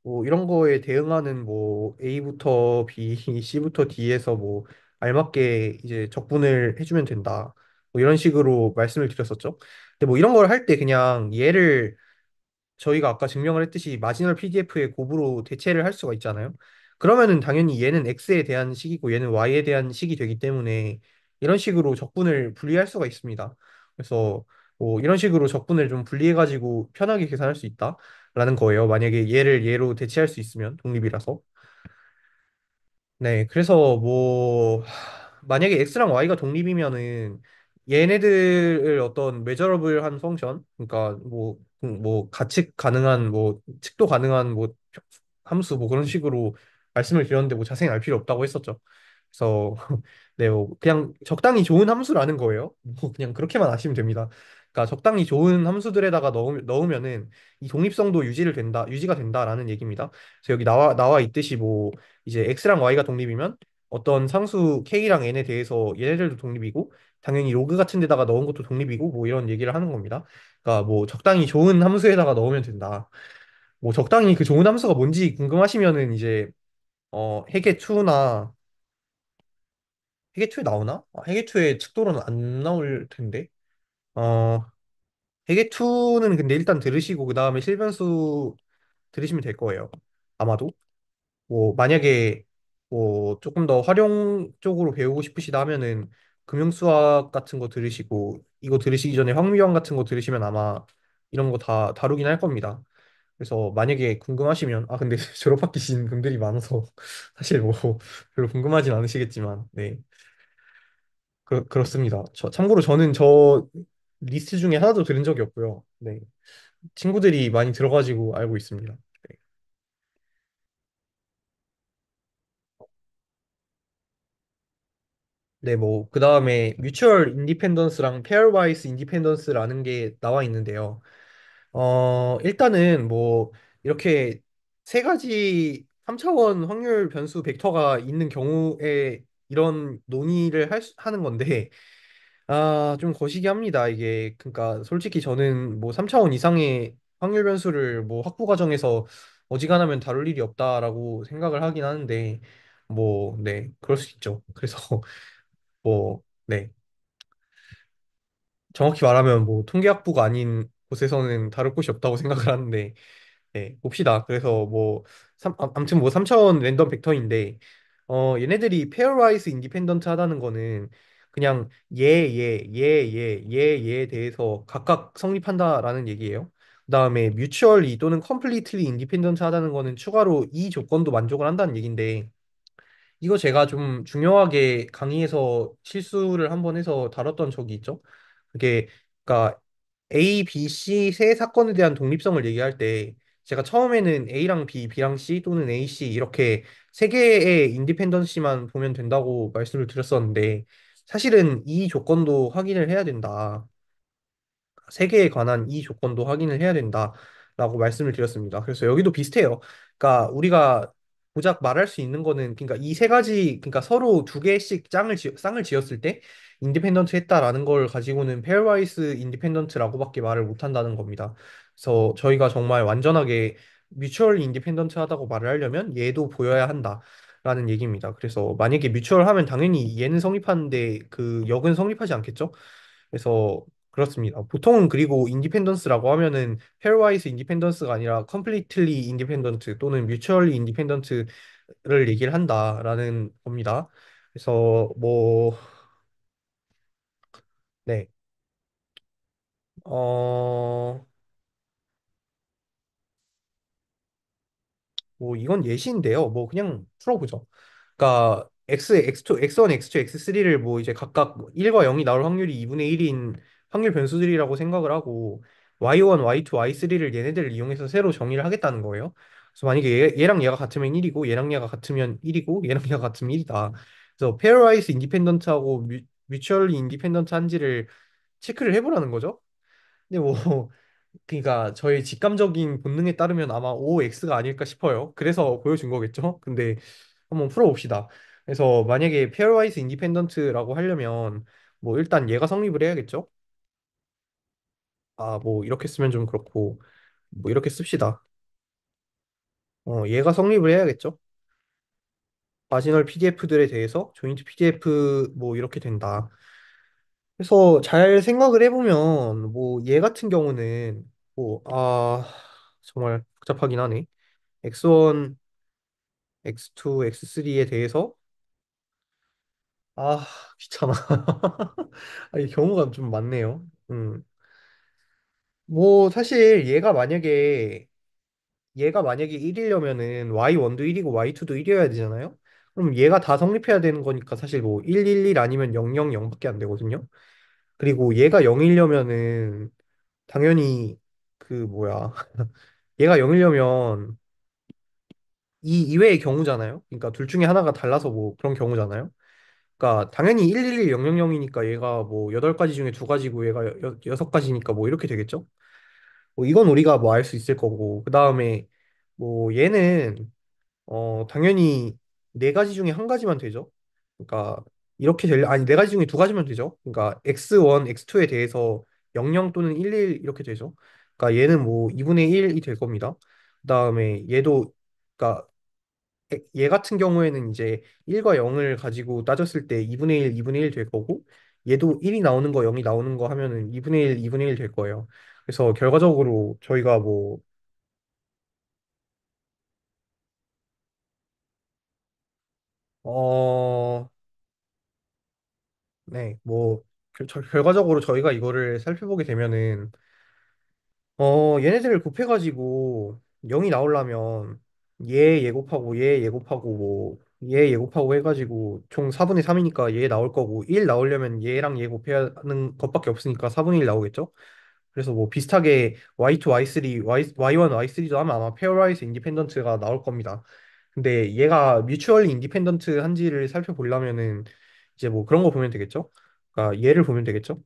뭐 이런 거에 대응하는 뭐 A부터 B, C부터 D에서 뭐 알맞게 이제 적분을 해주면 된다. 뭐 이런 식으로 말씀을 드렸었죠. 근데 뭐 이런 걸 할 때 그냥 얘를 저희가 아까 증명을 했듯이 마지널 PDF의 곱으로 대체를 할 수가 있잖아요. 그러면은 당연히 얘는 X에 대한 식이고 얘는 Y에 대한 식이 되기 때문에 이런 식으로 적분을 분리할 수가 있습니다. 그래서 뭐 이런 식으로 적분을 좀 분리해가지고 편하게 계산할 수 있다라는 거예요. 만약에 얘를 얘로 대체할 수 있으면 독립이라서. 네, 그래서 뭐 만약에 x랑 y가 독립이면은 얘네들을 어떤 메저러블한 펑션, 그러니까 뭐 가측 가능한 뭐 측도 가능한 뭐 함수 뭐 그런 식으로 말씀을 드렸는데 뭐 자세히 알 필요 없다고 했었죠. 그래서 네, 뭐 그냥 적당히 좋은 함수라는 거예요. 뭐 그냥 그렇게만 아시면 됩니다. 그러니까 적당히 좋은 함수들에다가 넣으면은 이 독립성도 유지가 된다라는 얘기입니다. 그래서 여기 나와 있듯이 뭐 이제 x랑 y가 독립이면 어떤 상수 k랑 n에 대해서 얘네들도 독립이고 당연히 로그 같은 데다가 넣은 것도 독립이고 뭐 이런 얘기를 하는 겁니다. 그러니까 뭐 적당히 좋은 함수에다가 넣으면 된다. 뭐 적당히 그 좋은 함수가 뭔지 궁금하시면은 이제 해계 2나 해계 2에 나오나? 해계 2의 측도로는 안 나올 텐데. 어 해계 2는 근데 일단 들으시고 그 다음에 실변수 들으시면 될 거예요. 아마도. 뭐 만약에 뭐 조금 더 활용 쪽으로 배우고 싶으시다 하면은 금융수학 같은 거 들으시고 이거 들으시기 전에 황미영 같은 거 들으시면 아마 이런 거 다 다루긴 할 겁니다. 그래서 만약에 궁금하시면 근데 졸업학기신 분들이 많아서 사실 뭐 별로 궁금하진 않으시겠지만 네 그렇습니다. 참고로 저는 리스트 중에 하나도 들은 적이 없고요. 네. 친구들이 많이 들어가지고 알고 있습니다. 네. 네, 뭐, 그 다음에 뮤추얼 인디펜던스랑 페어와이스 인디펜던스라는 게 나와 있는데요. 일단은 뭐, 이렇게 세 가지 3차원 확률 변수 벡터가 있는 경우에 이런 논의를 하는 건데, 좀 거시기합니다, 이게. 그러니까 솔직히 저는 뭐 3차원 이상의 확률 변수를 뭐 학부 과정에서 어지간하면 다룰 일이 없다라고 생각을 하긴 하는데, 뭐, 네, 그럴 수 있죠. 그래서 뭐, 네. 정확히 말하면 뭐 통계학부가 아닌 곳에서는 다룰 곳이 없다고 생각을 하는데, 네, 봅시다. 그래서 뭐, 아무튼 뭐 3차원 랜덤 벡터인데, 얘네들이 페어와이즈 인디펜던트 하다는 거는 그냥 얘에 대해서 각각 성립한다라는 얘기예요. 그다음에 뮤추얼리 또는 컴플리트리 인디펜던트 하다는 거는 추가로 이 조건도 만족을 한다는 얘긴데, 이거 제가 좀 중요하게 강의에서 실수를 한번 해서 다뤘던 적이 있죠. 그게 그러니까 A, B, C 세 사건에 대한 독립성을 얘기할 때 제가 처음에는 A랑 B, B랑 C 또는 A, C 이렇게 세 개의 인디펜던시만 보면 된다고 말씀을 드렸었는데 사실은 이 조건도 확인을 해야 된다. 세계에 관한 이 조건도 확인을 해야 된다라고 말씀을 드렸습니다. 그래서 여기도 비슷해요. 그러니까 우리가 고작 말할 수 있는 거는 그러니까 이 세 가지 그러니까 서로 두 개씩 쌍을 지었을 때 인디펜던트 했다라는 걸 가지고는 페어와이스 인디펜던트라고밖에 말을 못 한다는 겁니다. 그래서 저희가 정말 완전하게 뮤추얼 인디펜던트 하다고 말을 하려면 얘도 보여야 한다라는 얘기입니다. 그래서 만약에 뮤추얼 하면 당연히 얘는 성립하는데 그 역은 성립하지 않겠죠? 그래서 그렇습니다. 보통은 그리고 인디펜던스라고 하면은 페어와이즈 인디펜던스가 아니라 컴플리틀리 인디펜던트 또는 뮤추얼리 인디펜던트를 얘기를 한다라는 겁니다. 그래서 뭐 네. 어, 뭐 이건 예시인데요. 뭐 그냥 풀어보죠. 그러니까 X1, X2, X3를 뭐 이제 각각 1과 0이 나올 확률이 2분의 1인 확률 변수들이라고 생각을 하고 Y1, Y2, Y3를 얘네들을 이용해서 새로 정의를 하겠다는 거예요. 그래서 만약에 얘랑 얘가 같으면 1이고 얘랑 얘가 같으면 1이고 얘랑 얘가 같으면 1이다. 그래서 페어와이즈 인디펜던트하고 뮤추얼리 인디펜던트 한지를 체크를 해보라는 거죠. 근데 뭐 그러니까 저의 직감적인 본능에 따르면 아마 OX가 아닐까 싶어요. 그래서 보여준 거겠죠? 근데 한번 풀어봅시다. 그래서 만약에 페어와이즈 인디펜던트라고 하려면 뭐 일단 얘가 성립을 해야겠죠? 뭐 이렇게 쓰면 좀 그렇고 뭐 이렇게 씁시다. 얘가 성립을 해야겠죠? 마지널 PDF들에 대해서 조인트 PDF 뭐 이렇게 된다. 그래서 잘 생각을 해보면 뭐 얘 같은 경우는 정말 복잡하긴 하네. X1, X2, X3에 대해서 아 귀찮아. 아니, 경우가 좀 많네요. 뭐 사실 얘가 만약에 1이려면은 Y1도 1이고 Y2도 1이어야 되잖아요. 그럼 얘가 다 성립해야 되는 거니까 사실 뭐 111 아니면 000밖에 안 되거든요. 그리고 얘가 0이려면은 당연히 그 뭐야 얘가 0이려면 이 이외의 경우잖아요. 그러니까 둘 중에 하나가 달라서 뭐 그런 경우잖아요. 그러니까 당연히 111, 000이니까 얘가 뭐 8가지 중에 2가지고 얘가 6가지니까 뭐 이렇게 되겠죠? 뭐 이건 우리가 뭐 알 수 있을 거고 그다음에 뭐 얘는 당연히 4가지 중에 한 가지만 되죠. 그러니까 이렇게 아니 4가지 중에 2가지면 되죠. 그러니까 X1, X2에 대해서 00 또는 11 이렇게 되죠. 그러니까 얘는 뭐 2분의 1이 될 겁니다. 그다음에 얘도 그러니까 얘 같은 경우에는 이제 1과 0을 가지고 따졌을 때 2분의 1, 2분의 1 될 거고 얘도 1이 나오는 거, 0이 나오는 거 하면은 2분의 1, 2분의 1 될 거예요. 그래서 결과적으로 저희가 뭐 어, 네, 뭐 결과적으로 저희가 이거를 살펴보게 되면은 얘네들을 곱해가지고 0이 나오려면 얘 곱하고 얘 곱하고 뭐 얘 예곱하고 해가지고 총 4분의 3이니까 얘 나올 거고 1 나오려면 얘랑 얘 곱해야 하는 것밖에 없으니까 4분의 1 나오겠죠? 그래서 뭐 비슷하게 Y2, Y3, Y1, Y3도 하면 아마 페어라이즈 인디펜던트가 나올 겁니다. 근데 얘가 뮤추얼리 인디펜던트 한지를 살펴보려면은 이제 뭐 그런 거 보면 되겠죠? 그러니까 얘를 보면 되겠죠?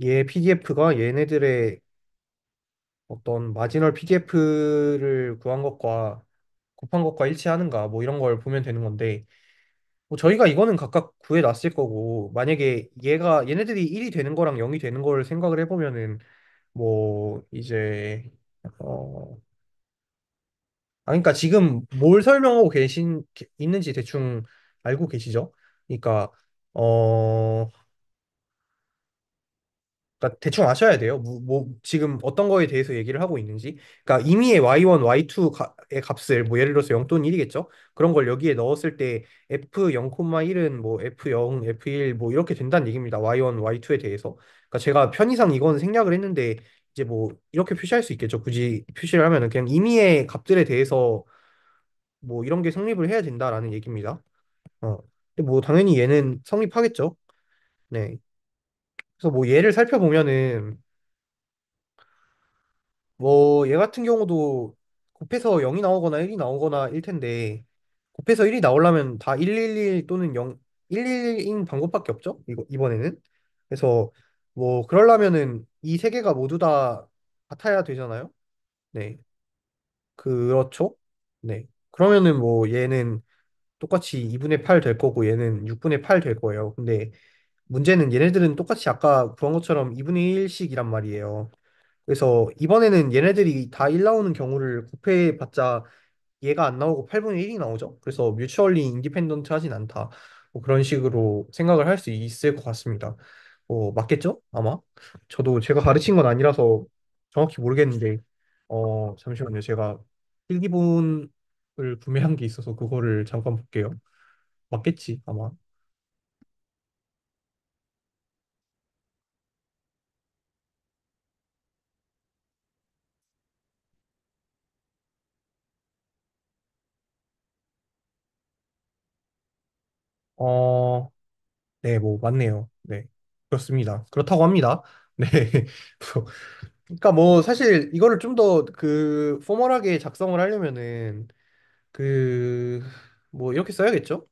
얘 PDF가 얘네들의 어떤 마지널 PDF를 구한 것과 곱한 것과 일치하는가 뭐 이런 걸 보면 되는 건데 뭐 저희가 이거는 각각 구해놨을 거고 만약에 얘네들이 1이 되는 거랑 0이 되는 걸 생각을 해보면은 뭐 이제 어 그러니까 지금 뭘 설명하고 있는지 대충 알고 계시죠? 그러니까 어 그러니까 대충 아셔야 돼요. 지금 어떤 거에 대해서 얘기를 하고 있는지. 그러니까 임의의 y1, y2의 값을 뭐 예를 들어서 0 또는 1이겠죠? 그런 걸 여기에 넣었을 때 f0,1은 뭐 f0, f1 뭐 이렇게 된다는 얘기입니다. y1, y2에 대해서. 그러니까 제가 편의상 이건 생략을 했는데 이제 뭐 이렇게 표시할 수 있겠죠. 굳이 표시를 하면은 그냥 임의의 값들에 대해서 뭐 이런 게 성립을 해야 된다라는 얘기입니다. 어. 근데 뭐 당연히 얘는 성립하겠죠. 네. 그래서 뭐 얘를 살펴보면은 뭐, 얘 같은 경우도 곱해서 0이 나오거나 1이 나오거나 일 텐데, 곱해서 1이 나오려면 다 111 또는 0, 111인 방법밖에 없죠? 이번에는. 그래서, 뭐, 그러려면은 이 세 개가 모두 다 같아야 되잖아요? 네. 그렇죠? 네. 그러면은 뭐, 얘는 똑같이 2분의 8 될 거고, 얘는 6분의 8 될 거예요. 근데 문제는 얘네들은 똑같이 아까 구한 것처럼 2분의 1씩이란 말이에요. 그래서 이번에는 얘네들이 다 1 나오는 경우를 곱해봤자 얘가 안 나오고 8분의 1이 나오죠. 그래서 뮤추얼리 인디펜던트 하진 않다. 뭐 그런 식으로 생각을 할 수 있을 것 같습니다. 맞겠죠? 아마? 저도 제가 가르친 건 아니라서 정확히 모르겠는데, 잠시만요. 제가 필기본을 구매한 게 있어서 그거를 잠깐 볼게요. 맞겠지, 아마. 어, 네, 뭐, 맞네요. 네. 그렇습니다. 그렇다고 합니다. 네. 그러니까 뭐 사실 이거를 좀 더 그 포멀하게 작성을 하려면은 그 뭐 이렇게 써야겠죠?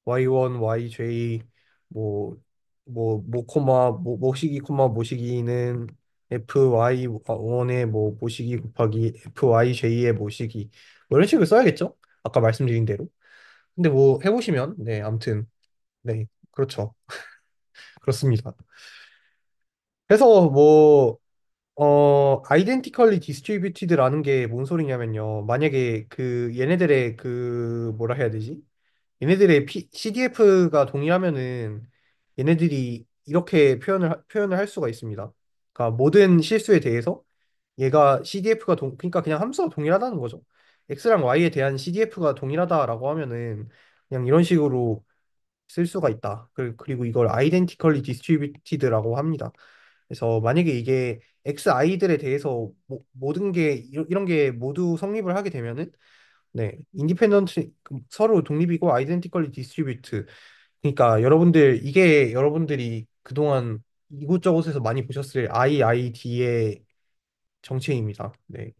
y1, yj 뭐 코마 모시기 코마 모시기는 fy1의 뭐 모시기 곱하기 fyj의 모시기 뭐 이런 식으로 써야겠죠? 아까 말씀드린 대로. 근데 뭐 해보시면 네 아무튼 네 그렇죠. 그렇습니다. 그래서 뭐 identically distributed라는 게 뭔 소리냐면요. 만약에 그 얘네들의 그 뭐라 해야 되지? 얘네들의 CDF가 동일하면은 얘네들이 이렇게 표현을 할 수가 있습니다. 그러니까 모든 실수에 대해서 얘가 CDF가 그러니까 그냥 함수가 동일하다는 거죠. X랑 Y에 대한 CDF가 동일하다라고 하면은 그냥 이런 식으로 쓸 수가 있다. 그리고 이걸 identically distributed라고 합니다. 그래서 만약에 이게 XI들에 대해서 모든 게 이런 게 모두 성립을 하게 되면은 네, 인디펜던트 서로 독립이고 아이덴티컬리 디스트리뷰트. 그러니까 이게 여러분들이 그동안 이곳저곳에서 많이 보셨을 IID의 정체입니다. 네.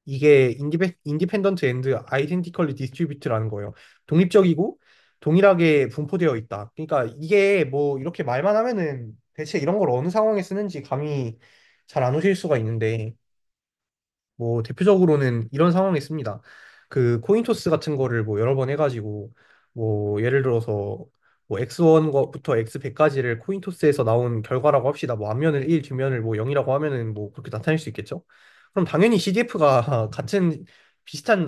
이게 인디펜던트 앤드 아이덴티컬리 디스트리뷰트라는 거예요. 독립적이고 동일하게 분포되어 있다. 그러니까 이게 뭐 이렇게 말만 하면은 대체 이런 걸 어느 상황에 쓰는지 감이 잘 안 오실 수가 있는데 뭐 대표적으로는 이런 상황이 있습니다. 그 코인토스 같은 거를 뭐 여러 번 해가지고 뭐 예를 들어서 뭐 X1부터 X100까지를 코인토스에서 나온 결과라고 합시다. 뭐 앞면을 1, 뒷면을 뭐 0이라고 하면은 뭐 그렇게 나타낼 수 있겠죠? 그럼 당연히 CDF가 같은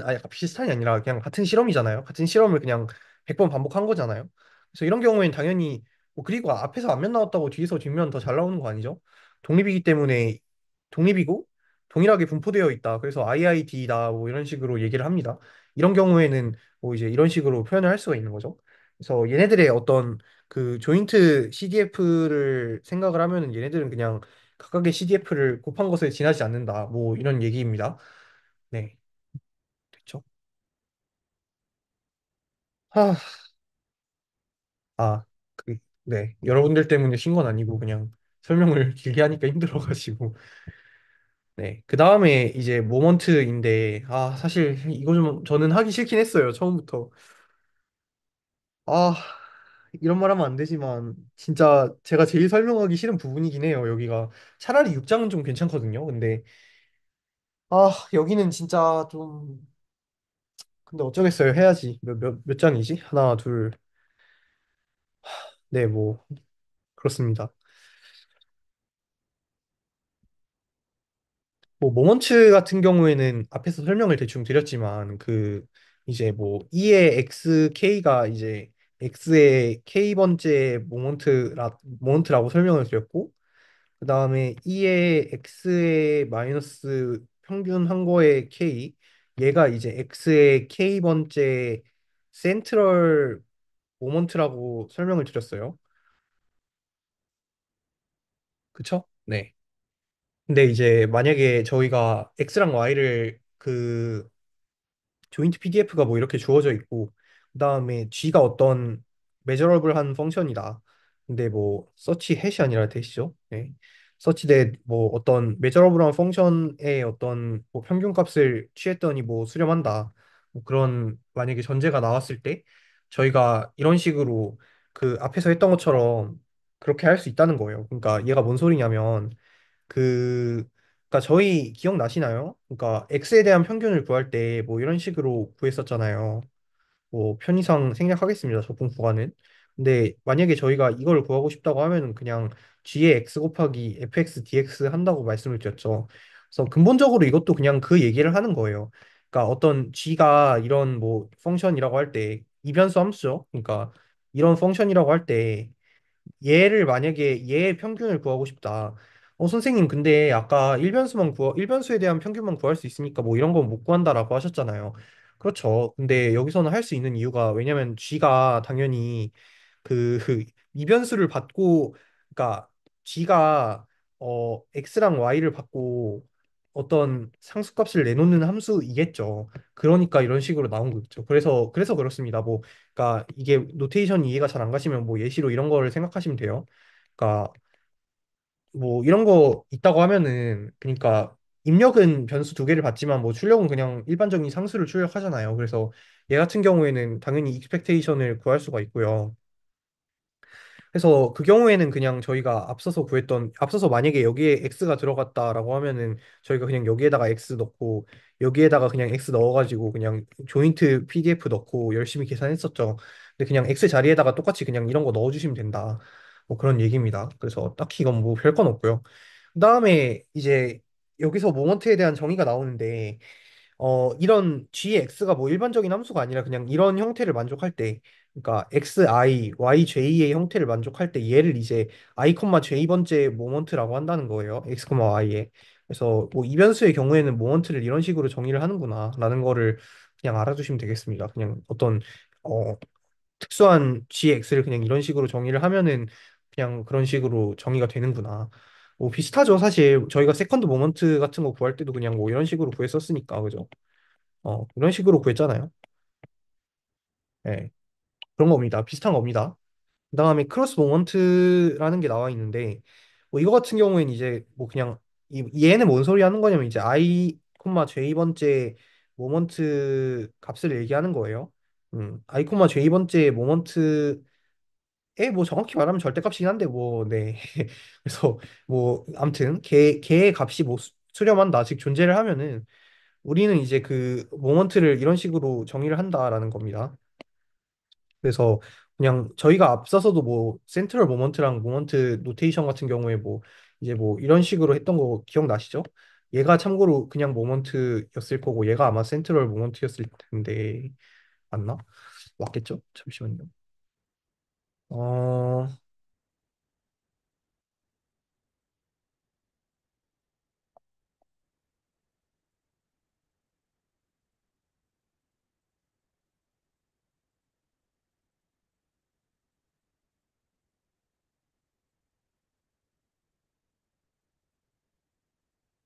아니 비슷한이 아니라 그냥 같은 실험이잖아요. 같은 실험을 그냥 100번 반복한 거잖아요. 그래서 이런 경우에는 당연히 뭐 그리고 앞에서 앞면 나왔다고 뒤에서 뒷면 더 잘 나오는 거 아니죠? 독립이기 때문에 독립이고 동일하게 분포되어 있다. 그래서 IID다. 뭐 이런 식으로 얘기를 합니다. 이런 경우에는 뭐 이제 이런 식으로 표현을 할 수가 있는 거죠. 그래서 얘네들의 어떤 그 조인트 CDF를 생각을 하면은 얘네들은 그냥 각각의 CDF를 곱한 것에 지나지 않는다. 뭐 이런 얘기입니다. 네, 됐죠. 하, 아, 네. 여러분들 때문에 쉰 건 아니고 그냥 설명을 길게 하니까 힘들어가지고. 네. 그 다음에 이제 모먼트인데, 사실 이거 좀 저는 하기 싫긴 했어요. 처음부터. 아, 이런 말 하면 안 되지만, 진짜 제가 제일 설명하기 싫은 부분이긴 해요, 여기가. 차라리 6장은 좀 괜찮거든요. 여기는 진짜 좀, 근데 어쩌겠어요. 해야지. 몇 장이지? 하나, 둘. 네, 뭐, 그렇습니다. 뭐 모먼츠 같은 경우에는 앞에서 설명을 대충 드렸지만 이제 뭐 E의 XK가 이제 X의 K번째 모먼트라고 설명을 드렸고 그다음에 E의 X의 마이너스 평균한 거의 K 얘가 이제 X의 K번째 센트럴 모먼트라고 설명을 드렸어요. 그쵸? 네. 근데 이제 만약에 저희가 X랑 Y를 조인트 PDF가 뭐 이렇게 주어져 있고 그다음에 G가 어떤 메저러블한 펑션이다. 근데 뭐 서치 해시 아니라 대시죠. 네. 서치 대뭐 어떤 메저러블한 펑션의 어떤 뭐 평균값을 취했더니 뭐 수렴한다. 뭐 그런 만약에 전제가 나왔을 때 저희가 이런 식으로 그 앞에서 했던 것처럼 그렇게 할 수 있다는 거예요. 그러니까 얘가 뭔 소리냐면 그 그러니까 저희 기억나시나요? 그러니까 x에 대한 평균을 구할 때 뭐 이런 식으로 구했었잖아요. 뭐 편의상 생략하겠습니다. 적분 구간은. 근데 만약에 저희가 이걸 구하고 싶다고 하면은 그냥 g의 x 곱하기 fx dx 한다고 말씀을 드렸죠. 그래서 근본적으로 이것도 그냥 그 얘기를 하는 거예요. 그러니까 어떤 g가 이런 뭐 펑션이라고 할 때 이변수 함수죠. 그러니까 이런 펑션이라고 할 때 얘를 만약에 얘의 평균을 구하고 싶다. 선생님, 근데 아까 일변수에 대한 평균만 구할 수 있으니까 뭐 이런 건 못 구한다라고 하셨잖아요. 그렇죠. 근데 여기서는 할 수 있는 이유가 왜냐면 G가 당연히 그 이변수를 받고, 그러니까 G가 X랑 Y를 받고 어떤 상수값을 내놓는 함수이겠죠. 그러니까 이런 식으로 나온 거겠죠. 그래서 그렇습니다. 뭐 그러니까 이게 노테이션 이해가 잘 안 가시면 뭐 예시로 이런 거를 생각하시면 돼요. 그러니까 뭐 이런 거 있다고 하면은 그러니까 입력은 변수 두 개를 받지만 뭐 출력은 그냥 일반적인 상수를 출력하잖아요. 그래서 얘 같은 경우에는 당연히 익스펙테이션을 구할 수가 있고요. 그래서 그 경우에는 그냥 저희가 앞서서 만약에 여기에 x가 들어갔다라고 하면은 저희가 그냥 여기에다가 x 넣고 여기에다가 그냥 x 넣어가지고 그냥 조인트 PDF 넣고 열심히 계산했었죠. 근데 그냥 x 자리에다가 똑같이 그냥 이런 거 넣어주시면 된다. 뭐 그런 얘기입니다. 그래서 딱히 이건 뭐 별 건 없고요. 그다음에 이제 여기서 모먼트에 대한 정의가 나오는데 이런 gx가 뭐 일반적인 함수가 아니라 그냥 이런 형태를 만족할 때, 그러니까 xi, yj의 형태를 만족할 때 얘를 이제 i, j번째 모먼트라고 한다는 거예요. x, y에. 그래서 뭐 이변수의 경우에는 모먼트를 이런 식으로 정의를 하는구나라는 거를 그냥 알아두시면 되겠습니다. 그냥 어떤 어, 특수한 gx를 그냥 이런 식으로 정의를 하면은 그냥 그런 식으로 정의가 되는구나. 뭐 비슷하죠. 사실 저희가 세컨드 모먼트 같은 거 구할 때도 그냥 뭐 이런 식으로 구했었으니까, 그죠? 이런 식으로 구했잖아요. 네, 그런 겁니다. 비슷한 겁니다. 그다음에 크로스 모먼트라는 게 나와 있는데 뭐 이거 같은 경우에는 이제 뭐 그냥 얘는 뭔 소리 하는 거냐면 이제 i, j번째 모먼트 값을 얘기하는 거예요. i, j번째 모먼트에 뭐 정확히 말하면 절대값이긴 한데 뭐 네. 그래서 뭐 아무튼 걔의 값이 뭐 수렴한다, 즉 존재를 하면은 우리는 이제 그 모먼트를 이런 식으로 정의를 한다라는 겁니다. 그래서 그냥 저희가 앞서서도 뭐 센트럴 모먼트랑 모먼트 노테이션 같은 경우에 뭐 이제 뭐 이런 식으로 했던 거 기억나시죠? 얘가 참고로 그냥 모먼트였을 거고 얘가 아마 센트럴 모먼트였을 텐데 맞나? 맞겠죠? 잠시만요.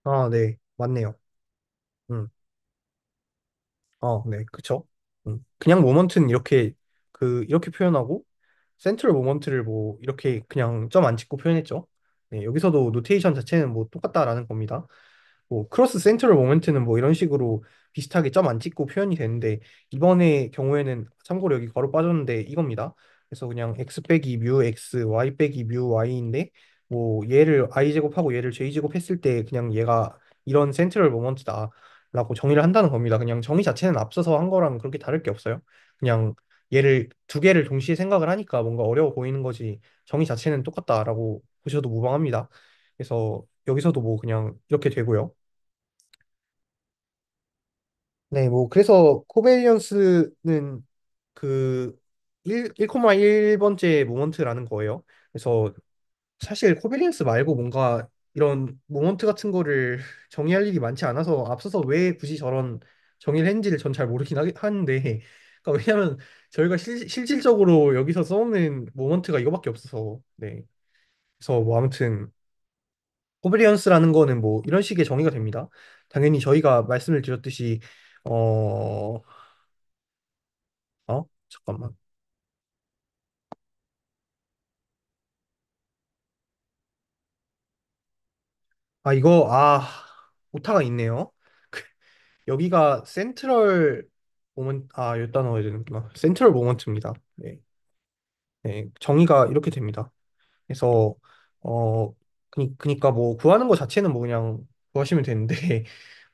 어, 네, 맞네요. 음, 네, 그쵸? 그냥 모먼트는 이렇게 그 이렇게 표현하고 센트럴 모먼트를 뭐 이렇게 그냥 점 안 찍고 표현했죠. 네, 여기서도 노테이션 자체는 뭐 똑같다라는 겁니다. 뭐 크로스 센트럴 모멘트는 뭐 이런 식으로 비슷하게 점 안 찍고 표현이 되는데 이번의 경우에는 참고로 여기 괄호 빠졌는데 이겁니다. 그래서 그냥 x 빼기 뮤 x, y 빼기 뮤 y인데 뭐 얘를 i 제곱하고 얘를 j 제곱 했을 때 그냥 얘가 이런 센트럴 모먼트다라고 정의를 한다는 겁니다. 그냥 정의 자체는 앞서서 한 거랑 그렇게 다를 게 없어요. 그냥 얘를 두 개를 동시에 생각을 하니까 뭔가 어려워 보이는 거지 정의 자체는 똑같다라고 보셔도 무방합니다. 그래서 여기서도 뭐 그냥 이렇게 되고요. 네, 뭐 그래서 코베리언스는 그 1,1번째 모먼트라는 거예요. 그래서 사실 코베리언스 말고 뭔가 이런 모먼트 같은 거를 정의할 일이 많지 않아서 앞서서 왜 굳이 저런 정의를 했는지를 전 잘 모르긴 하는데 그러니까 왜냐면 저희가 실질적으로 여기서 써오는 모먼트가 이거밖에 없어서 네. 그래서 뭐 아무튼 코베리언스라는 거는 뭐 이런 식의 정의가 됩니다. 당연히 저희가 말씀을 드렸듯이 어, 잠깐만. 오타가 있네요. 여기가 센트럴 모먼트, 여기다 넣어야 되는구나. 센트럴 모먼트입니다. 네. 네, 정의가 이렇게 됩니다. 그래서, 그니까 뭐 구하는 거 자체는 뭐 그냥 구하시면 되는데,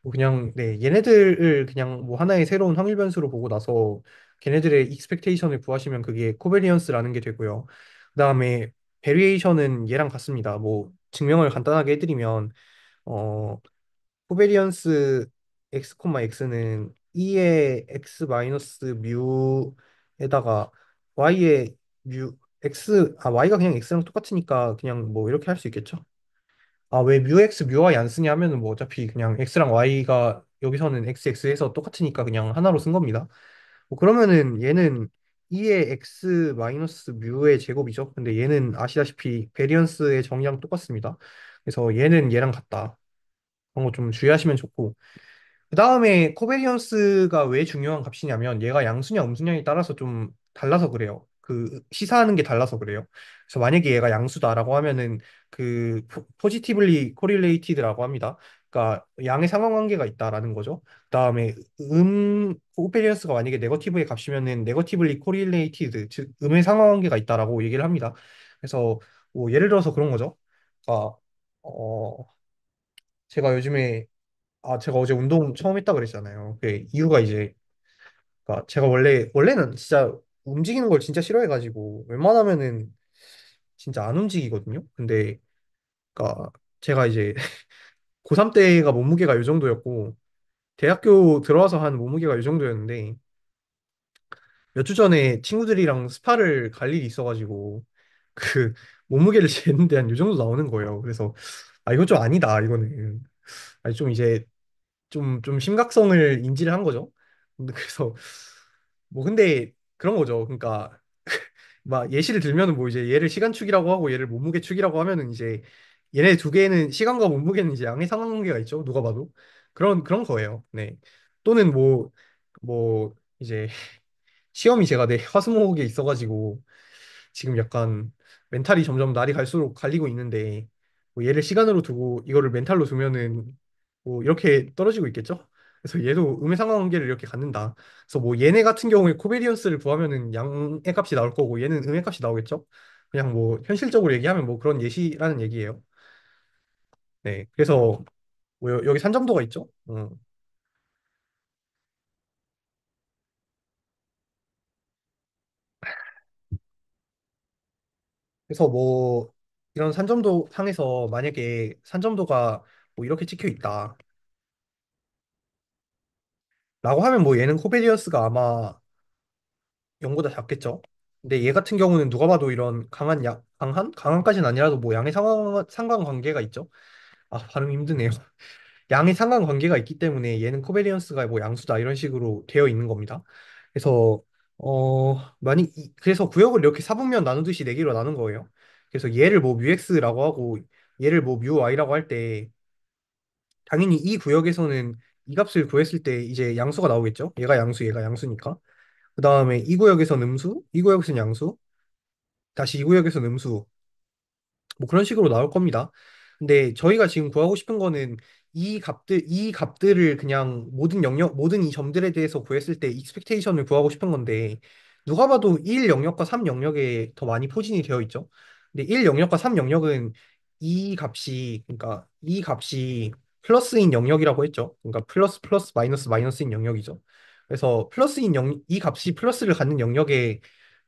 뭐 그냥, 네, 얘네들을 그냥 뭐 하나의 새로운 확률 변수로 보고 나서 걔네들의 익스펙테이션을 구하시면 그게 코베리언스라는 게 되고요. 그 다음에 베리에이션은 얘랑 같습니다. 뭐 증명을 간단하게 해드리면, 어, 코베리언스 x, x는 2의 x 마이너스 뮤에다가 y의 뮤 y가 그냥 x랑 똑같으니까 그냥 뭐 이렇게 할 수 있겠죠. 왜 뮤 x 뮤 y 안 쓰냐 하면은 뭐 어차피 그냥 x랑 y가 여기서는 x x에서 똑같으니까 그냥 하나로 쓴 겁니다. 뭐 그러면은 얘는 2의 x 마이너스 뮤의 제곱이죠. 근데 얘는 아시다시피 베리언스의 정의랑 똑같습니다. 그래서 얘는 얘랑 같다. 그런 거 좀 주의하시면 좋고. 그 다음에 코베리언스가 왜 중요한 값이냐면 얘가 양수냐 음수냐에 따라서 좀 달라서 그래요. 그 시사하는 게 달라서 그래요. 그래서 만약에 얘가 양수다라고 하면은 그 포지티블리 코릴레이티드라고 합니다. 그러니까 양의 상관관계가 있다라는 거죠. 그다음에 코베리언스가 만약에 네거티브의 값이면은 네거티블리 코릴레이티드 즉 음의 상관관계가 있다라고 얘기를 합니다. 그래서 뭐 예를 들어서 그런 거죠. 그러니까 어 제가 요즘에 제가 어제 운동 처음 했다 그랬잖아요. 그 이유가 이제, 그러니까 제가 원래는 진짜 움직이는 걸 진짜 싫어해가지고, 웬만하면은 진짜 안 움직이거든요. 근데, 그러니까 제가 이제 고3 때가 몸무게가 이 정도였고, 대학교 들어와서 한 몸무게가 이 정도였는데, 몇 주 전에 친구들이랑 스파를 갈 일이 있어가지고, 그 몸무게를 재는데 한 이 정도 나오는 거예요. 그래서, 이건 좀 아니다, 이거는. 아니, 좀 이제 좀 심각성을 인지를 한 거죠. 근데 그래서 뭐 근데 그런 거죠. 그러니까 막 예시를 들면은 뭐 이제 얘를 시간축이라고 하고 얘를 몸무게축이라고 하면은 이제 얘네 두 개는 시간과 몸무게는 이제 양의 상관관계가 있죠. 누가 봐도 그런 거예요. 네. 또는 뭐 이제 시험이 제가 내 화수목에 있어가지고 지금 약간 멘탈이 점점 날이 갈수록 갈리고 있는데 뭐 얘를 시간으로 두고 이거를 멘탈로 두면은 뭐 이렇게 떨어지고 있겠죠? 그래서 얘도 음의 상관관계를 이렇게 갖는다. 그래서 뭐 얘네 같은 경우에 코베리언스를 구하면은 양의 값이 나올 거고 얘는 음의 값이 나오겠죠? 그냥 뭐 현실적으로 얘기하면 뭐 그런 예시라는 얘기예요. 네. 그래서 뭐 여기 산점도가 있죠? 그래서 뭐 이런 산점도 상에서 만약에 산점도가 뭐 이렇게 찍혀 있다. 라고 하면 뭐 얘는 코베리언스가 아마 0보다 작겠죠. 근데 얘 같은 경우는 누가 봐도 이런 강한까지는 아니라도 뭐 양의 상관관계가 있죠. 발음 힘드네요. 양의 상관관계가 있기 때문에 얘는 코베리언스가 뭐 양수다 이런 식으로 되어 있는 겁니다. 그래서 그래서 구역을 이렇게 사분면 나누듯이 네 개로 나눈 거예요. 그래서 얘를 뭐 뮤x라고 하고 얘를 뭐 뮤y라고 할 때 당연히 이 구역에서는 이 값을 구했을 때 이제 양수가 나오겠죠. 얘가 양수, 얘가 양수니까. 그 다음에 이 구역에선 음수, 이 구역에선 양수, 다시 이 구역에선 음수, 뭐 그런 식으로 나올 겁니다. 근데 저희가 지금 구하고 싶은 거는 이 값들을 그냥 모든 영역, 모든 이 점들에 대해서 구했을 때 익스펙테이션을 구하고 싶은 건데, 누가 봐도 1 영역과 3 영역에 더 많이 포진이 되어 있죠. 근데 1 영역과 3 영역은 그러니까 이 값이 플러스인 영역이라고 했죠. 그러니까 플러스 플러스 마이너스 마이너스인 영역이죠. 그래서 이 값이 플러스를 갖는 영역에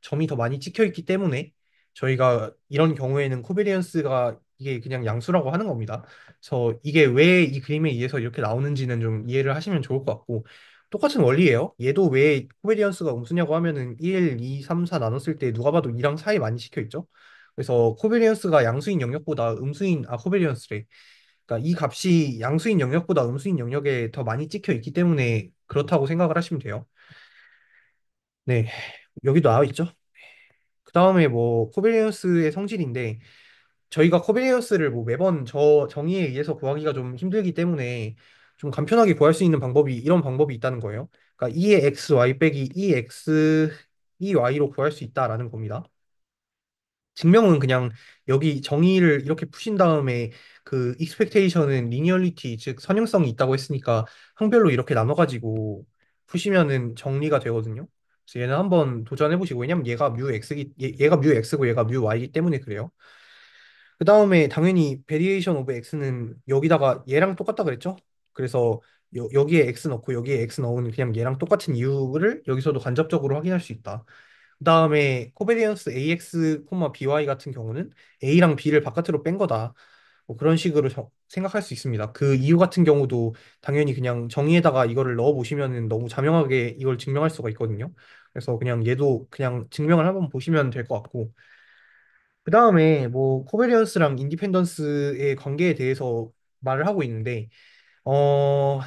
점이 더 많이 찍혀 있기 때문에 저희가 이런 경우에는 코베리언스가 이게 그냥 양수라고 하는 겁니다. 그래서 이게 왜 이 그림에 의해서 이렇게 나오는지는 좀 이해를 하시면 좋을 것 같고, 똑같은 원리예요. 얘도 왜 코베리언스가 음수냐고 하면은 1, 2, 3, 4 나눴을 때 누가 봐도 2랑 4에 많이 찍혀 있죠. 그래서 코베리언스가 양수인 영역보다 코베리언스래. 그러니까 이 값이 양수인 영역보다 음수인 영역에 더 많이 찍혀 있기 때문에 그렇다고 생각을 하시면 돼요. 네, 여기도 나와 있죠. 그 다음에 뭐 코베리언스의 성질인데, 저희가 코베니언스를 뭐 매번 저 정의에 의해서 구하기가 좀 힘들기 때문에 좀 간편하게 구할 수 있는 방법이 이런 방법이 있다는 거예요. 그러니까 2의 xy 빼기 2x 2y로 구할 수 있다라는 겁니다. 증명은 그냥 여기 정의를 이렇게 푸신 다음에 그 익스펙테이션은 리니얼리티 즉 선형성이 있다고 했으니까 항별로 이렇게 나눠가지고 푸시면은 정리가 되거든요. 그래서 얘는 한번 도전해 보시고, 왜냐면 얘가 뮤 x고 얘가 뮤 y이기 때문에 그래요. 그 다음에 당연히 베리에이션 오브 x는 여기다가 얘랑 똑같다 그랬죠? 그래서 여기에 x 넣고 여기에 x 넣으면 그냥 얘랑 똑같은 이유를 여기서도 간접적으로 확인할 수 있다. 그 다음에 코베리언스 ax, by 같은 경우는 a랑 b를 바깥으로 뺀 거다. 뭐 그런 식으로 생각할 수 있습니다. 그 이유 같은 경우도 당연히 그냥 정의에다가 이거를 넣어 보시면은 너무 자명하게 이걸 증명할 수가 있거든요. 그래서 그냥 얘도 그냥 증명을 한번 보시면 될 것 같고, 그 다음에 뭐 코베리언스랑 인디펜던스의 관계에 대해서 말을 하고 있는데, 어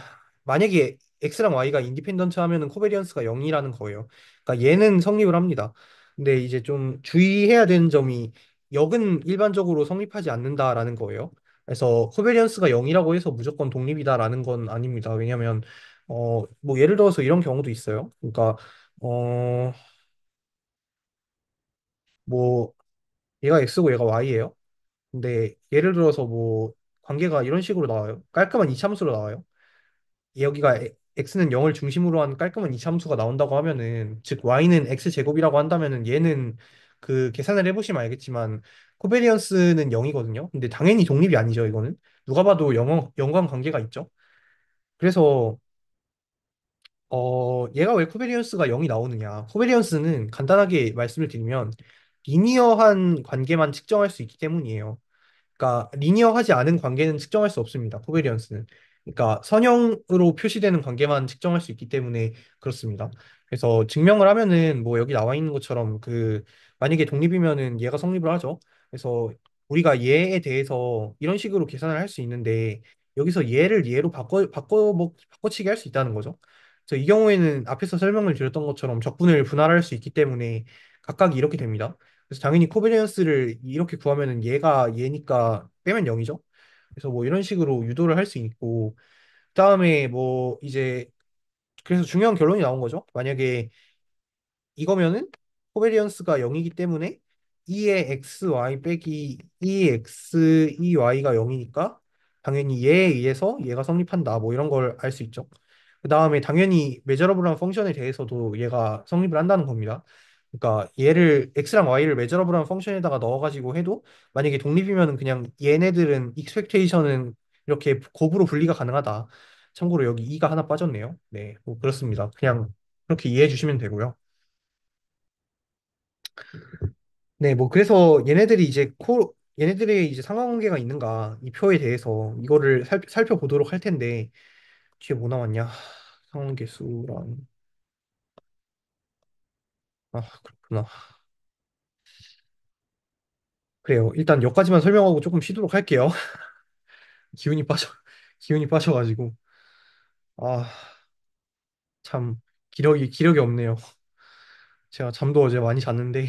만약에 x랑 y가 인디펜던트 하면은 코베리언스가 0이라는 거예요. 그러니까 얘는 성립을 합니다. 근데 이제 좀 주의해야 되는 점이, 역은 일반적으로 성립하지 않는다라는 거예요. 그래서 코베리언스가 0이라고 해서 무조건 독립이다라는 건 아닙니다. 왜냐면 뭐 예를 들어서 이런 경우도 있어요. 그러니까 어 뭐 얘가 x고 얘가 y예요. 근데 예를 들어서 뭐 관계가 이런 식으로 나와요. 깔끔한 이차함수로 나와요. 여기가 x는 0을 중심으로 한 깔끔한 이차함수가 나온다고 하면은, 즉 y는 x 제곱이라고 한다면은 얘는 그 계산을 해보시면 알겠지만 코베리언스는 0이거든요. 근데 당연히 독립이 아니죠, 이거는. 누가 봐도 연관 관계가 있죠. 그래서 얘가 왜 코베리언스가 0이 나오느냐? 코베리언스는 간단하게 말씀을 드리면 리니어한 관계만 측정할 수 있기 때문이에요. 그러니까 리니어하지 않은 관계는 측정할 수 없습니다. 코베리언스는. 그러니까 선형으로 표시되는 관계만 측정할 수 있기 때문에 그렇습니다. 그래서 증명을 하면은 뭐 여기 나와 있는 것처럼 그 만약에 독립이면은 얘가 성립을 하죠. 그래서 우리가 얘에 대해서 이런 식으로 계산을 할 수 있는데, 여기서 얘를 얘로 바꿔치기 할 수 있다는 거죠. 그래서 이 경우에는 앞에서 설명을 드렸던 것처럼 적분을 분할할 수 있기 때문에 각각이 이렇게 됩니다. 그래서 당연히 코베리언스를 이렇게 구하면은 얘가 얘니까 빼면 0이죠. 그래서 뭐 이런 식으로 유도를 할 수 있고, 그다음에 뭐 이제 그래서 중요한 결론이 나온 거죠. 만약에 이거면은 코베리언스가 0이기 때문에 2의 xy 빼기 2x 2y가 0이니까 당연히 얘에 의해서 얘가 성립한다. 뭐 이런 걸 알 수 있죠. 그 다음에 당연히 메저러블한 펑션에 대해서도 얘가 성립을 한다는 겁니다. 그러니까 얘를 x랑 y를 메저러블한 펑션에다가 넣어가지고 해도 만약에 독립이면은 그냥 얘네들은 익스펙테이션은 이렇게 곱으로 분리가 가능하다. 참고로 여기 2가 하나 빠졌네요. 네, 뭐 그렇습니다. 그냥 그렇게 이해해 주시면 되고요. 네, 뭐 그래서 얘네들의 이제 상관관계가 있는가 이 표에 대해서 이거를 살펴보도록 할 텐데, 뒤에 뭐 나왔냐? 상관계수랑. 아, 그렇구나. 그래요. 일단 여기까지만 설명하고 조금 쉬도록 할게요. 기운이 빠져 기운이 빠져가지고, 아, 참 기력이 없네요. 제가 잠도 어제 많이 잤는데.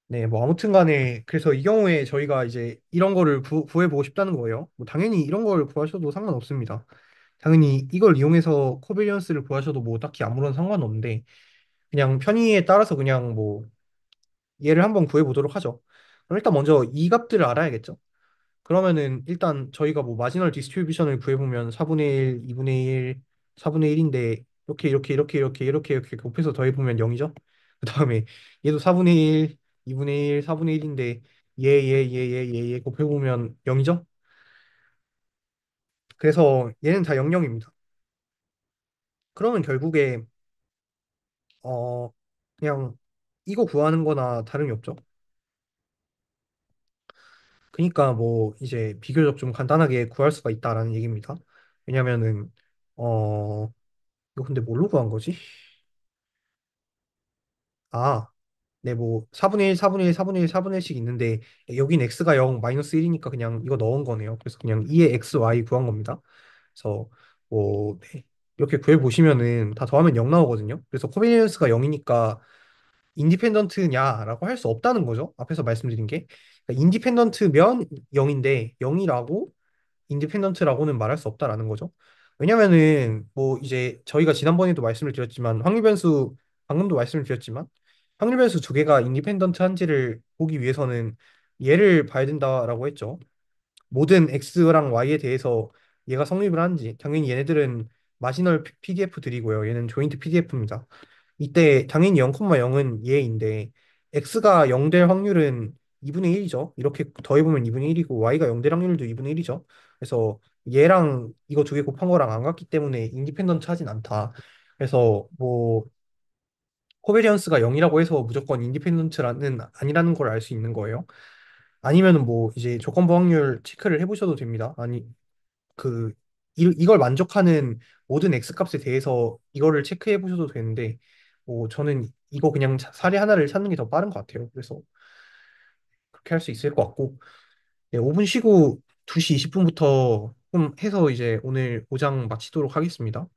네, 뭐 아무튼 간에 그래서 이 경우에 저희가 이제 이런 거를 구해보고 싶다는 거예요. 뭐 당연히 이런 걸 구하셔도 상관없습니다. 당연히 이걸 이용해서 코베리언스를 구하셔도 뭐 딱히 아무런 상관없는데 그냥 편의에 따라서 그냥 뭐 얘를 한번 구해보도록 하죠. 그럼 일단 먼저 이 값들을 알아야겠죠. 그러면은 일단 저희가 뭐 마지널 디스트리뷰션을 구해보면 4분의 1, 2분의 1, 4분의 1인데 이렇게 곱해서 더해보면 0이죠. 그 다음에 얘도 4분의 1, 2분의 1, 4분의 1인데 얘 곱해보면 0이죠. 그래서 얘는 다 00입니다. 그러면 결국에 어 그냥 이거 구하는 거나 다름이 없죠. 그러니까 뭐 이제 비교적 좀 간단하게 구할 수가 있다라는 얘기입니다. 왜냐면은 어 이거 근데 뭘로 구한 거지? 아, 네, 뭐 4분의 1, 4분의 1, 4분의 1, 4분의 1씩 있는데 여긴 x가 0, 마이너스 1이니까 그냥 이거 넣은 거네요. 그래서 그냥 2의 x, y 구한 겁니다. 그래서 뭐 네, 이렇게 구해 보시면은 다 더하면 0 나오거든요. 그래서 코비니언스가 0이니까 인디펜던트냐라고 할 수 없다는 거죠. 앞에서 말씀드린 게. 그러니까 인디펜던트면 0인데 0이라고 인디펜던트라고는 말할 수 없다라는 거죠. 왜냐면은 뭐 이제 저희가 지난번에도 말씀을 드렸지만 확률 변수 방금도 말씀을 드렸지만 확률 변수 두 개가 인디펜던트한지를 보기 위해서는 얘를 봐야 된다라고 했죠. 모든 x랑 y에 대해서 얘가 성립을 하는지 당연히 얘네들은 마지널 PDF들이고요. 얘는 조인트 PDF입니다. 이때 당연히 0,0은 얘인데 x가 0 될 확률은 2분의 1이죠. 이렇게 더해보면 2분의 1이고 y가 0 될 확률도 2분의 1이죠. 그래서 얘랑 이거 두 개 곱한 거랑 안 같기 때문에 인디펜던트 하진 않다. 그래서 뭐 코베리언스가 0이라고 해서 무조건 인디펜던트라는 아니라는 걸 알 수 있는 거예요. 아니면은 뭐 이제 조건부 확률 체크를 해보셔도 됩니다. 아니 그 이걸 만족하는 모든 x 값에 대해서 이거를 체크해 보셔도 되는데 뭐 저는 이거 그냥 사례 하나를 찾는 게 더 빠른 것 같아요. 그래서 그렇게 할 수 있을 것 같고 네, 5분 쉬고 2시 20분부터 좀 해서 이제 오늘 5장 마치도록 하겠습니다.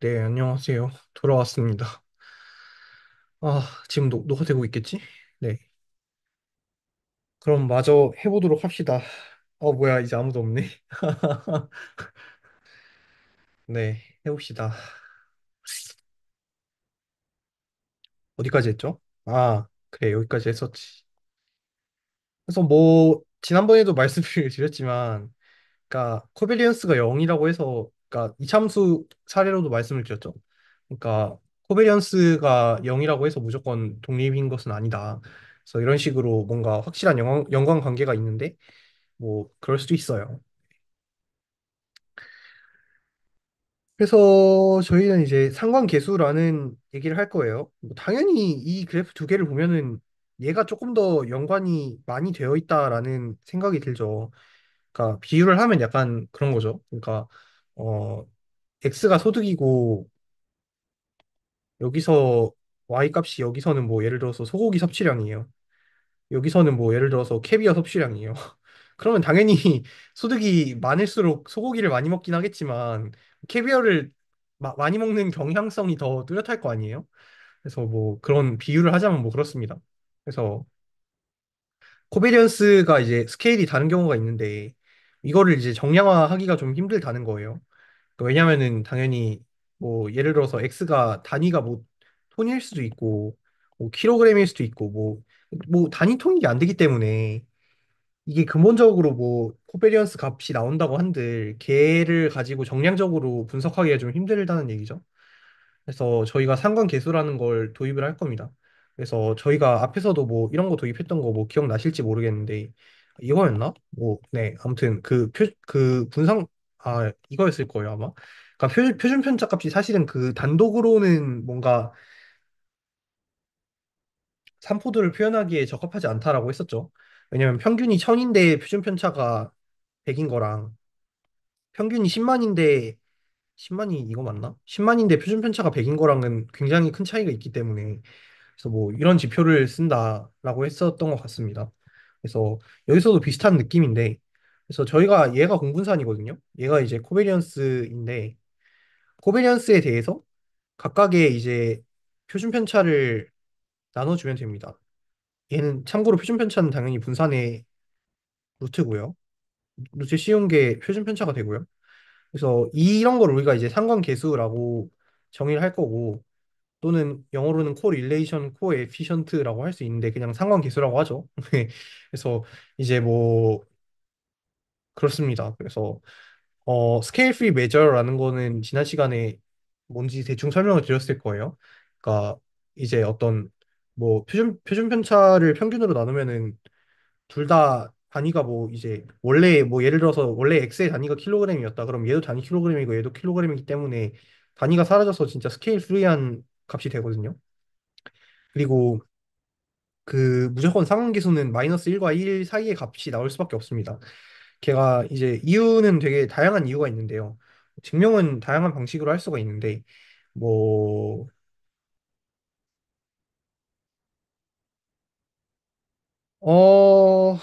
네, 안녕하세요. 돌아왔습니다. 지금 녹화되고 있겠지? 네. 그럼 마저 해보도록 합시다. 뭐야, 이제 아무도 없네. 네, 해봅시다. 어디까지 했죠? 그래, 여기까지 했었지. 그래서 뭐, 지난번에도 말씀을 드렸지만, 그러니까, 코베리언스가 0이라고 해서, 그러니까, 이참수 사례로도 말씀을 드렸죠. 그러니까, 코베리언스가 0이라고 해서 무조건 독립인 것은 아니다. 그래서 이런 식으로 뭔가 확실한 연관 관계가 있는데, 뭐 그럴 수도 있어요. 그래서 저희는 이제 상관계수라는 얘기를 할 거예요. 뭐 당연히 이 그래프 두 개를 보면은 얘가 조금 더 연관이 많이 되어 있다라는 생각이 들죠. 그러니까 비유를 하면 약간 그런 거죠. 그러니까 어 x가 소득이고 여기서 y 값이 여기서는 뭐 예를 들어서 소고기 섭취량이에요. 여기서는 뭐 예를 들어서 캐비어 섭취량이에요. 그러면 당연히 소득이 많을수록 소고기를 많이 먹긴 하겠지만 캐비어를 많이 먹는 경향성이 더 뚜렷할 거 아니에요? 그래서 뭐 그런 비유를 하자면 뭐 그렇습니다. 그래서 코베리언스가 이제 스케일이 다른 경우가 있는데 이거를 이제 정량화하기가 좀 힘들다는 거예요. 그러니까 왜냐면은 당연히 뭐 예를 들어서 x가 단위가 뭐 톤일 수도 있고 뭐 킬로그램일 수도 있고 뭐 단위 통일이 안 되기 때문에 이게 근본적으로 뭐 코베리언스 값이 나온다고 한들 걔를 가지고 정량적으로 분석하기가 좀 힘들다는 얘기죠. 그래서 저희가 상관계수라는 걸 도입을 할 겁니다. 그래서 저희가 앞에서도 뭐 이런 거 도입했던 거 뭐 기억나실지 모르겠는데 이거였나? 뭐 네, 아무튼 그 분상 이거였을 거예요 아마. 그러니까 표준 편차 값이 사실은 그 단독으로는 뭔가 산포도를 표현하기에 적합하지 않다라고 했었죠. 왜냐면 평균이 1000인데 표준 편차가 100인 거랑 평균이 10만인데 10만이 이거 맞나? 10만인데 표준 편차가 100인 거랑은 굉장히 큰 차이가 있기 때문에 그래서 뭐 이런 지표를 쓴다라고 했었던 것 같습니다. 그래서 여기서도 비슷한 느낌인데 그래서 저희가 얘가 공분산이거든요. 얘가 이제 코베리언스인데 코베리언스에 대해서 각각의 이제 표준 편차를 나눠주면 됩니다. 얘는 참고로 표준 편차는 당연히 분산의 루트고요. 루트 씌운 게 표준 편차가 되고요. 그래서 이런 걸 우리가 이제 상관계수라고 정의를 할 거고 또는 영어로는 코릴레이션 코에피션트라고 할 수 있는데 그냥 상관계수라고 하죠. 그래서 이제 뭐 그렇습니다. 그래서 스케일 프리 메저라는 거는 지난 시간에 뭔지 대충 설명을 드렸을 거예요. 그러니까 이제 어떤 뭐 표준 편차를 평균으로 나누면은 둘 다 단위가 뭐 이제 원래 뭐 예를 들어서 원래 x의 단위가 킬로그램이었다. 그럼 얘도 단위 킬로그램이고 얘도 킬로그램이기 때문에 단위가 사라져서 진짜 스케일 프리한 값이 되거든요. 그리고 그 무조건 상한계수는 마이너스 1과 1 사이의 값이 나올 수밖에 없습니다. 걔가 이제 이유는 되게 다양한 이유가 있는데요. 증명은 다양한 방식으로 할 수가 있는데 뭐 어,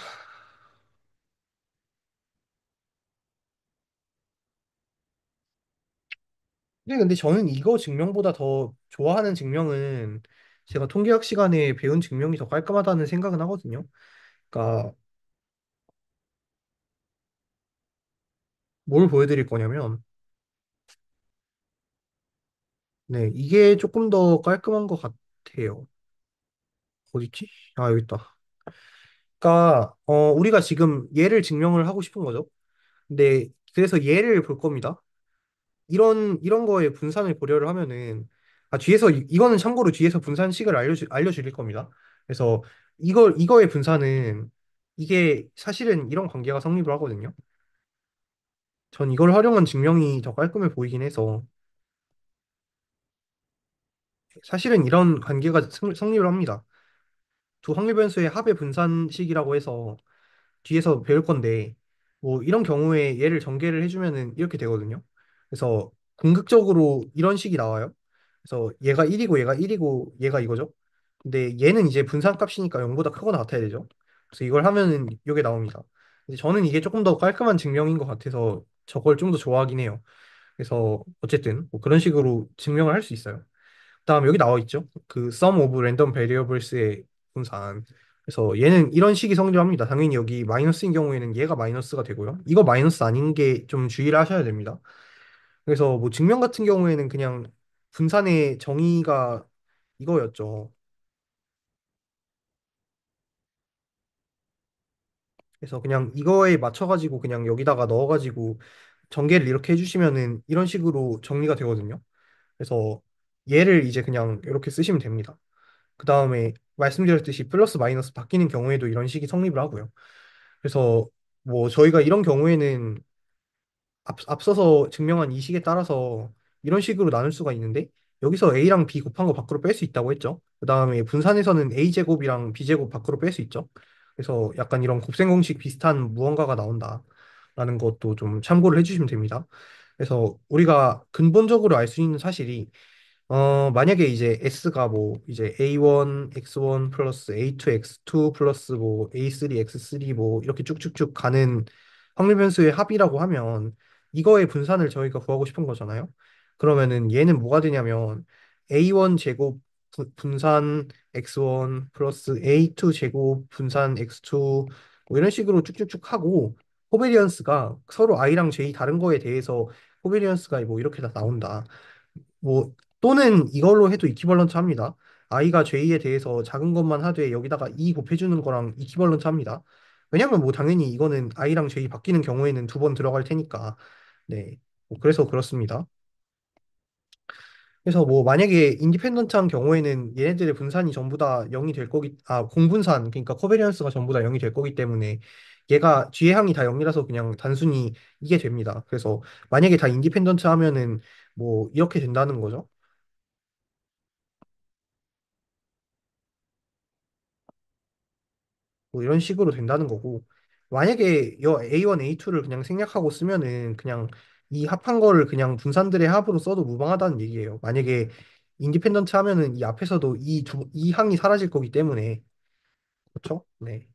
근데 저는 이거 증명보다 더 좋아하는 증명은 제가 통계학 시간에 배운 증명이 더 깔끔하다는 생각은 하거든요. 그러니까 뭘 보여드릴 거냐면, 네, 이게 조금 더 깔끔한 것 같아요. 어딨지? 여기 있다. 그러니까 우리가 지금 얘를 증명을 하고 싶은 거죠. 근데 그래서 얘를 볼 겁니다. 이런 거에 분산을 고려를 하면은 뒤에서 이거는 참고로 뒤에서 분산식을 알려드릴 겁니다. 그래서 이거의 분산은 이게 사실은 이런 관계가 성립을 하거든요. 전 이걸 활용한 증명이 더 깔끔해 보이긴 해서 사실은 이런 관계가 성립을 합니다. 두 확률 변수의 합의 분산식이라고 해서 뒤에서 배울 건데 뭐 이런 경우에 얘를 전개를 해주면은 이렇게 되거든요. 그래서 궁극적으로 이런 식이 나와요. 그래서 얘가 1이고 얘가 1이고 얘가 이거죠. 근데 얘는 이제 분산값이니까 0보다 크거나 같아야 되죠. 그래서 이걸 하면은 이게 나옵니다. 근데 저는 이게 조금 더 깔끔한 증명인 것 같아서 저걸 좀 더 좋아하긴 해요. 그래서 어쨌든 뭐 그런 식으로 증명을 할 수 있어요. 그다음 여기 나와 있죠. 그 sum of random variables의 분산. 그래서 얘는 이런 식이 성립합니다. 당연히 여기 마이너스인 경우에는 얘가 마이너스가 되고요. 이거 마이너스 아닌 게 좀 주의를 하셔야 됩니다. 그래서 뭐 증명 같은 경우에는 그냥 분산의 정의가 이거였죠. 그래서 그냥 이거에 맞춰가지고 그냥 여기다가 넣어가지고 전개를 이렇게 해주시면은 이런 식으로 정리가 되거든요. 그래서 얘를 이제 그냥 이렇게 쓰시면 됩니다. 그 다음에 말씀드렸듯이 플러스 마이너스 바뀌는 경우에도 이런 식이 성립을 하고요. 그래서 뭐 저희가 이런 경우에는 앞서서 증명한 이 식에 따라서 이런 식으로 나눌 수가 있는데 여기서 a랑 b 곱한 거 밖으로 뺄 수 있다고 했죠. 그 다음에 분산에서는 a 제곱이랑 b 제곱 밖으로 뺄 수 있죠. 그래서 약간 이런 곱셈 공식 비슷한 무언가가 나온다라는 것도 좀 참고를 해주시면 됩니다. 그래서 우리가 근본적으로 알 수 있는 사실이 만약에 이제 S가 뭐 이제 A1, X1 플러스 A2, X2 플러스 뭐 A3, X3 뭐 이렇게 쭉쭉쭉 가는 확률 변수의 합이라고 하면 이거의 분산을 저희가 구하고 싶은 거잖아요. 그러면은 얘는 뭐가 되냐면 A1 제곱 분산 X1 플러스 A2 제곱 분산 X2 뭐 이런 식으로 쭉쭉쭉 하고 코베리언스가 서로 I랑 J 다른 거에 대해서 코베리언스가 뭐 이렇게 다 나온다. 뭐 또는 이걸로 해도 이퀴벌런트 합니다. i가 j에 대해서 작은 것만 하되 여기다가 2 곱해주는 거랑 이퀴벌런트 합니다. 왜냐면 뭐 당연히 이거는 i랑 j 바뀌는 경우에는 두 번 들어갈 테니까. 네. 뭐 그래서 그렇습니다. 그래서 뭐 만약에 인디펜던트한 경우에는 얘네들의 분산이 전부 다 0이 될 거기 공분산 그러니까 코베리언스가 전부 다 0이 될 거기 때문에 얘가 뒤에 항이 다 0이라서 그냥 단순히 이게 됩니다. 그래서 만약에 다 인디펜던트 하면은 뭐 이렇게 된다는 거죠. 뭐 이런 식으로 된다는 거고 만약에 여 A1, A2를 그냥 생략하고 쓰면은 그냥 이 합한 거를 그냥 분산들의 합으로 써도 무방하다는 얘기예요. 만약에 인디펜던트 하면은 이 앞에서도 이 항이 사라질 거기 때문에 그렇죠? 네.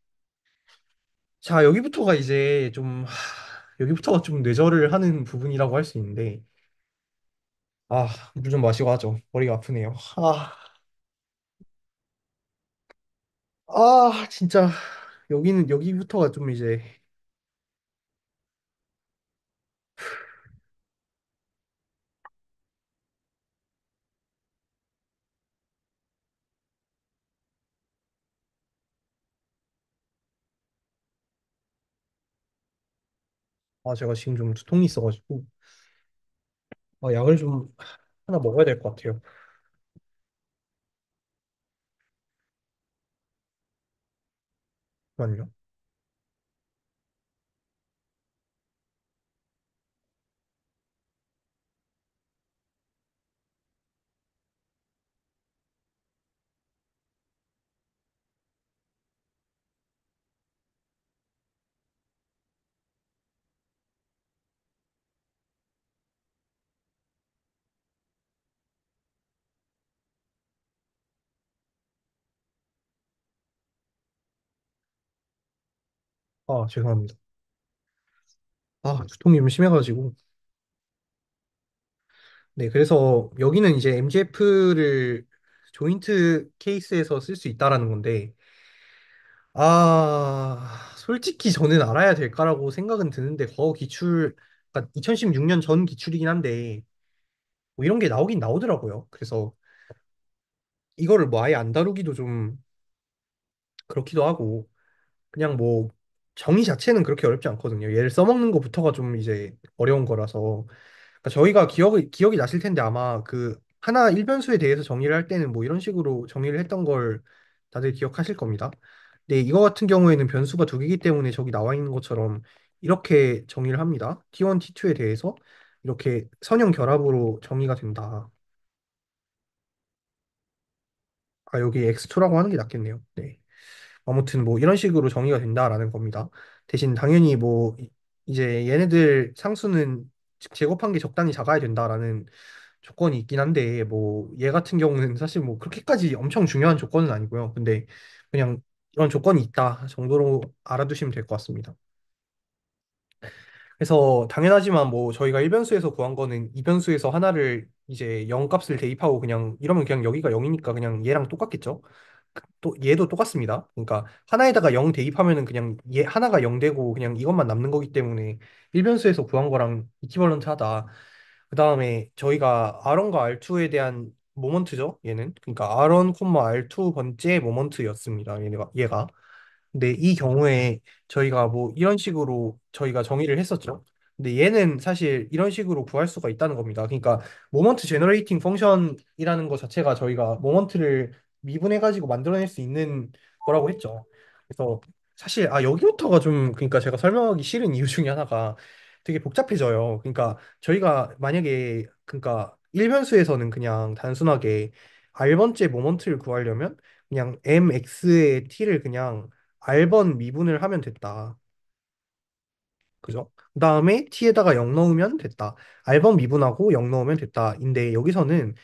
자, 여기부터가 좀 뇌절을 하는 부분이라고 할 수 있는데 물 좀 마시고 하죠. 머리가 아프네요. 진짜 여기부터가 좀 이제 제가 지금 좀 두통이 있어가지고 약을 좀 하나 먹어야 될 것 같아요. 잠깐만요. 죄송합니다. 두통이 좀 심해가지고. 네, 그래서 여기는 이제 MGF를 조인트 케이스에서 쓸 수 있다라는 건데, 솔직히 저는 알아야 될까라고 생각은 드는데, 그러니까 2016년 전 기출이긴 한데, 뭐 이런 게 나오긴 나오더라고요. 그래서 이거를 뭐 아예 안 다루기도 좀 그렇기도 하고, 그냥 뭐 정의 자체는 그렇게 어렵지 않거든요. 얘를 써먹는 것부터가 좀 이제 어려운 거라서. 그러니까 저희가 기억이 나실 텐데 아마 그 하나 일변수에 대해서 정의를 할 때는 뭐 이런 식으로 정의를 했던 걸 다들 기억하실 겁니다. 근데 이거 같은 경우에는 변수가 두 개이기 때문에 저기 나와 있는 것처럼 이렇게 정의를 합니다. T1, T2에 대해서 이렇게 선형 결합으로 정의가 된다. 여기 X2라고 하는 게 낫겠네요. 네. 아무튼 뭐 이런 식으로 정의가 된다라는 겁니다. 대신 당연히 뭐 이제 얘네들 상수는 제곱한 게 적당히 작아야 된다라는 조건이 있긴 한데 뭐 얘 같은 경우는 사실 뭐 그렇게까지 엄청 중요한 조건은 아니고요. 근데 그냥 이런 조건이 있다 정도로 알아두시면 될 것 같습니다. 그래서 당연하지만 뭐 저희가 1변수에서 구한 거는 2변수에서 하나를 이제 0 값을 대입하고 그냥 이러면 그냥 여기가 0이니까 그냥 얘랑 똑같겠죠. 또 얘도 똑같습니다. 그러니까 하나에다가 0 대입하면은 그냥 얘 하나가 0 되고 그냥 이것만 남는 거기 때문에 1변수에서 구한 거랑 이퀴벌런트 하다. 그다음에 저희가 R1과 R2에 대한 모먼트죠. 얘는. 그러니까 R1, R2 번째 모먼트였습니다. 얘가. 근데 이 경우에 저희가 뭐 이런 식으로 저희가 정의를 했었죠. 근데 얘는 사실 이런 식으로 구할 수가 있다는 겁니다. 그러니까 모먼트 제너레이팅 펑션이라는 것 자체가 저희가 모먼트를 미분해가지고 만들어낼 수 있는 거라고 했죠. 그래서 사실 여기부터가 좀 그러니까 제가 설명하기 싫은 이유 중에 하나가 되게 복잡해져요. 그러니까 저희가 만약에 그러니까 1변수에서는 그냥 단순하게 R번째 모먼트를 구하려면 그냥 mx의 t를 그냥 R번 미분을 하면 됐다. 그죠? 그 다음에 t에다가 0 넣으면 됐다. R번 미분하고 0 넣으면 됐다. 인데 여기서는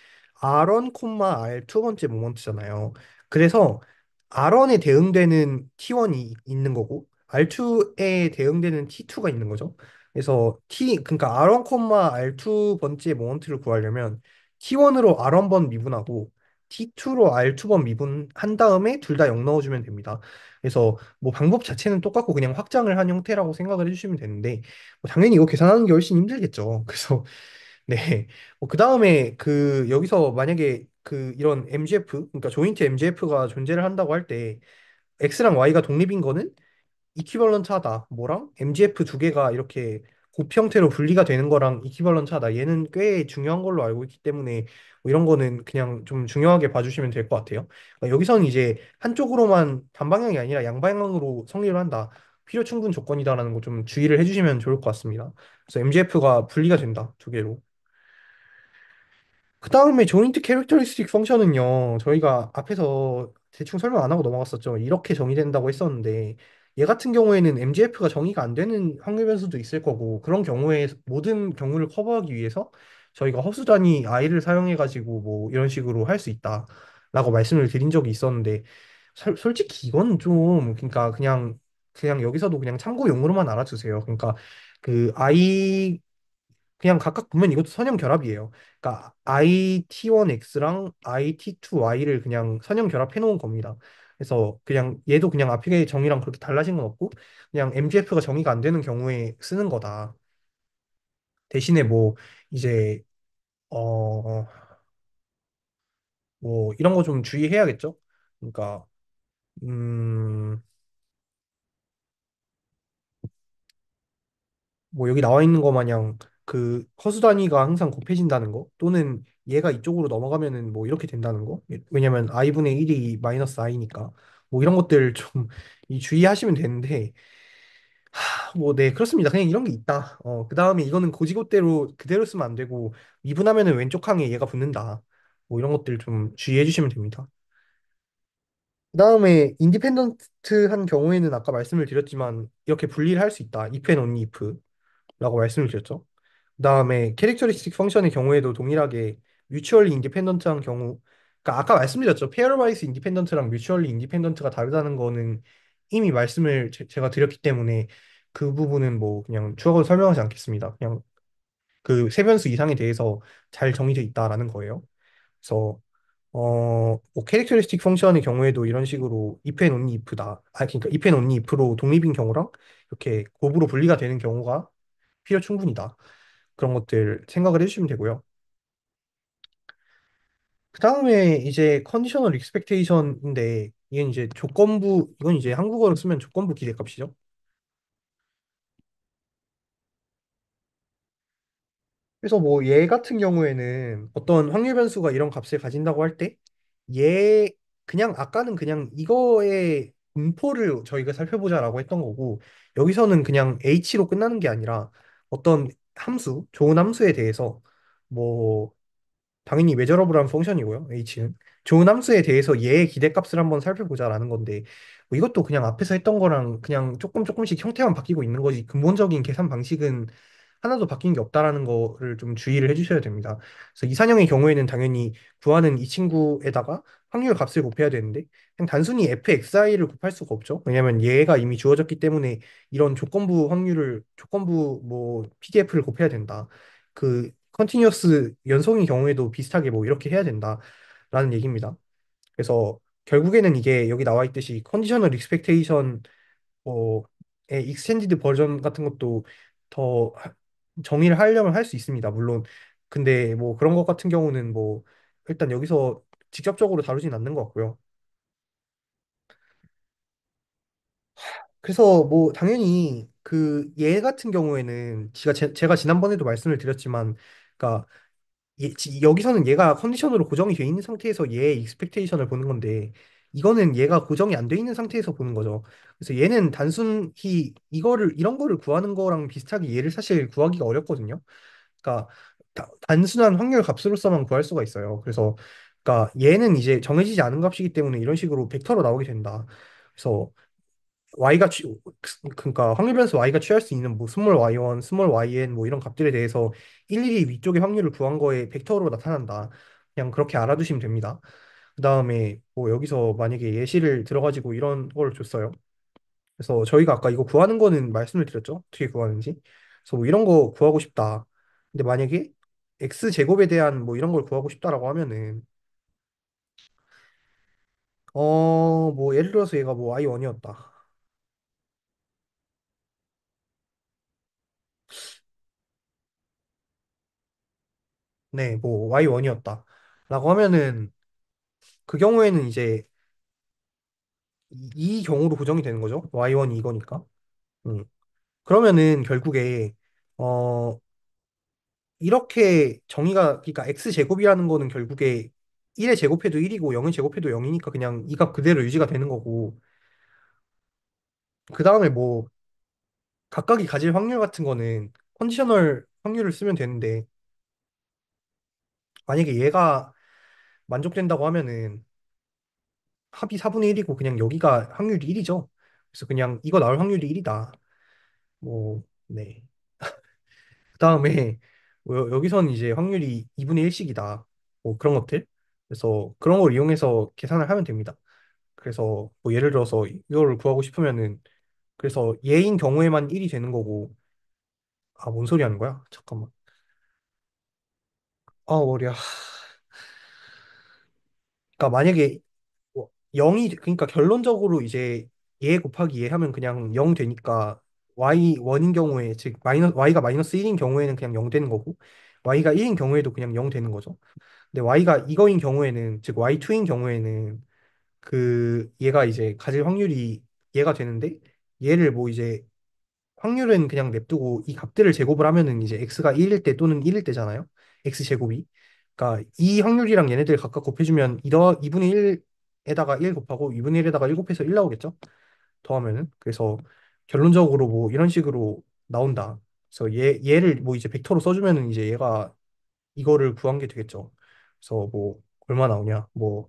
R1, R 두 번째 모먼트잖아요. 그래서 R1에 대응되는 T1이 있는 거고 R2에 대응되는 T2가 있는 거죠. 그래서 그러니까 R1, R2 번째 모먼트를 구하려면 T1으로 R1번 미분하고 T2로 R2번 미분한 다음에 둘 다 0 넣어주면 됩니다. 그래서 뭐 방법 자체는 똑같고 그냥 확장을 한 형태라고 생각을 해주시면 되는데 뭐 당연히 이거 계산하는 게 훨씬 힘들겠죠. 그래서 네. 그 다음에 그 여기서 만약에 그 이런 MGF 그러니까 조인트 MGF가 존재를 한다고 할 때 X랑 Y가 독립인 거는 이퀴벌런트 하다. 뭐랑 MGF 두 개가 이렇게 곱 형태로 분리가 되는 거랑 이퀴벌런트 하다. 얘는 꽤 중요한 걸로 알고 있기 때문에 뭐 이런 거는 그냥 좀 중요하게 봐주시면 될 것 같아요. 그러니까 여기서는 이제 한쪽으로만 반방향이 아니라 양방향으로 성립을 한다. 필요 충분 조건이다라는 거 좀 주의를 해주시면 좋을 것 같습니다. 그래서 MGF가 분리가 된다. 두 개로. 그 다음에 조인트 캐릭터리스틱 펑션은요, 저희가 앞에서 대충 설명 안 하고 넘어갔었죠. 이렇게 정의된다고 했었는데, 얘 같은 경우에는 MGF가 정의가 안 되는 확률 변수도 있을 거고, 그런 경우에 모든 경우를 커버하기 위해서 저희가 허수 단위 i를 사용해가지고 뭐 이런 식으로 할 수 있다라고 말씀을 드린 적이 있었는데, 솔직히 이건 좀, 그러니까 그냥 여기서도 그냥 참고용으로만 알아주세요. 그러니까 그 i 그냥 각각 보면 이것도 선형 결합이에요. 그러니까 IT1X랑 IT2Y를 그냥 선형 결합해 놓은 겁니다. 그래서 그냥 얘도 그냥 앞에 정의랑 그렇게 달라진 건 없고 그냥 MGF가 정의가 안 되는 경우에 쓰는 거다. 대신에 뭐 이제 어 뭐 이런 거 좀 주의해야겠죠. 그러니까 음 뭐 여기 나와 있는 거 마냥 그 허수 단위가 항상 곱해진다는 거 또는 얘가 이쪽으로 넘어가면은 뭐 이렇게 된다는 거 왜냐면 i분의 1이 마이너스 i니까 뭐 이런 것들 좀 이 주의하시면 되는데 뭐 네 그렇습니다 그냥 이런 게 있다 그 다음에 이거는 고지고대로 그대로 쓰면 안 되고 미분하면은 왼쪽 항에 얘가 붙는다 뭐 이런 것들 좀 주의해 주시면 됩니다 그 다음에 인디펜던트한 경우에는 아까 말씀을 드렸지만 이렇게 분리를 할 수 있다 if and only if 라고 말씀을 드렸죠 그다음에 캐릭터리스틱 펑션의 경우에도 동일하게 뮤추얼리 인디펜던트한 경우 그러니까 아까 말씀드렸죠 페어와이스 인디펜던트랑 뮤추얼리 인디펜던트가 다르다는 거는 이미 말씀을 제가 드렸기 때문에 그 부분은 뭐 그냥 추가로 설명하지 않겠습니다 그냥 그 세변수 이상에 대해서 잘 정의되어 있다라는 거예요 그래서 뭐 캐릭터리스틱 펑션의 경우에도 이런 식으로 if and only if다 그러니까 if and only if로 독립인 경우랑 이렇게 곱으로 분리가 되는 경우가 필요 충분이다 그런 것들 생각을 해주시면 되고요. 그 다음에 이제 컨디셔널 익스펙테이션인데 이건 이제 한국어로 쓰면 조건부 기대값이죠. 그래서 뭐 얘 같은 경우에는 어떤 확률 변수가 이런 값을 가진다고 할 때 얘 그냥 아까는 그냥 이거의 분포를 저희가 살펴보자라고 했던 거고 여기서는 그냥 h로 끝나는 게 아니라 어떤 좋은 함수에 대해서 뭐 당연히 메저러블한 펑션이고요. H는 좋은 함수에 대해서 얘의 기대값을 한번 살펴보자라는 건데 뭐 이것도 그냥 앞에서 했던 거랑 그냥 조금씩 형태만 바뀌고 있는 거지 근본적인 계산 방식은 하나도 바뀐 게 없다라는 거를 좀 주의를 해주셔야 됩니다. 그래서 이산형의 경우에는 당연히 구하는 이 친구에다가 확률 값을 곱해야 되는데 그냥 단순히 fxi를 곱할 수가 없죠. 왜냐면 얘가 이미 주어졌기 때문에 이런 조건부 뭐 PDF를 곱해야 된다. 그 컨티뉴어스 연속인 경우에도 비슷하게 뭐 이렇게 해야 된다라는 얘기입니다. 그래서 결국에는 이게 여기 나와 있듯이 컨디셔널 익스펙테이션 뭐의 익스텐디드 버전 같은 것도 더 정의를 하려면 할 수 있습니다. 물론 근데 뭐 그런 것 같은 경우는 뭐 일단 여기서 직접적으로 다루진 않는 것 같고요. 그래서 뭐 당연히 그 얘 같은 경우에는 제가 지난번에도 말씀을 드렸지만 그러니까 여기서는 얘가 컨디션으로 고정이 돼 있는 상태에서 얘의 익스펙테이션을 보는 건데 이거는 얘가 고정이 안 돼 있는 상태에서 보는 거죠. 그래서 얘는 단순히 이런 거를 구하는 거랑 비슷하게 얘를 사실 구하기가 어렵거든요. 그러니까 단순한 확률 값으로서만 구할 수가 있어요. 그래서 그러니까 얘는 이제 정해지지 않은 값이기 때문에 이런 식으로 벡터로 나오게 된다. 그래서 y가 그러니까 확률 변수 y가 취할 수 있는 뭐 스몰 y1, 스몰 yn 뭐 이런 값들에 대해서 일일이 위쪽의 확률을 구한 거에 벡터로 나타난다. 그냥 그렇게 알아두시면 됩니다. 그다음에 뭐 여기서 만약에 예시를 들어가지고 이런 걸 줬어요. 그래서 저희가 아까 이거 구하는 거는 말씀을 드렸죠. 어떻게 구하는지. 그래서 뭐 이런 거 구하고 싶다. 근데 만약에 x 제곱에 대한 뭐 이런 걸 구하고 싶다라고 하면은 뭐 예를 들어서 얘가 뭐 y1이었다. 네, 뭐 y1이었다. 라고 하면은 그 경우에는 이제 이 경우로 고정이 되는 거죠. y1이 이거니까. 음. 그러면은 결국에 어 이렇게 정의가 그러니까 x 제곱이라는 거는 결국에 1의 제곱해도 1이고 0의 제곱해도 0이니까 그냥 이 값 그대로 유지가 되는 거고 그 다음에 뭐 각각이 가질 확률 같은 거는 컨디셔널 확률을 쓰면 되는데 만약에 얘가 만족된다고 하면은 합이 4분의 1이고 그냥 여기가 확률이 1이죠. 그래서 그냥 이거 나올 확률이 1이다. 뭐 네. 그다음에 뭐 여기서는 이제 확률이 2분의 1씩이다. 뭐 그런 것들. 그래서 그런 걸 이용해서 계산을 하면 됩니다. 그래서 뭐 예를 들어서 이거를 구하고 싶으면은 그래서 얘인 경우에만 1이 되는 거고 아, 뭔 소리 하는 거야? 잠깐만. 아, 머리야. 그러니까 만약에 0이 그러니까 결론적으로 이제 얘 곱하기 얘 하면 그냥 0 되니까 y1인 경우에 즉 y가 마이너스 1인 경우에는 그냥 0 되는 거고 y가 1인 경우에도 그냥 0 되는 거죠. 근데 y가 이거인 경우에는 즉 y2인 경우에는 그 얘가 이제 가질 확률이 얘가 되는데 얘를 뭐 이제 확률은 그냥 냅두고 이 값들을 제곱을 하면은 이제 x가 1일 때 또는 1일 때잖아요. x 제곱이. 그러니까 이 확률이랑 얘네들 각각 곱해주면 2분의 1에다가 1 곱하고 2분의 1에다가 1 곱해서 1 나오겠죠? 더하면은. 그래서 결론적으로 뭐 이런 식으로 나온다. 그래서 얘를 뭐 이제 벡터로 써주면은 이제 얘가 이거를 구한 게 되겠죠. 그래서 뭐 얼마 나오냐? 뭐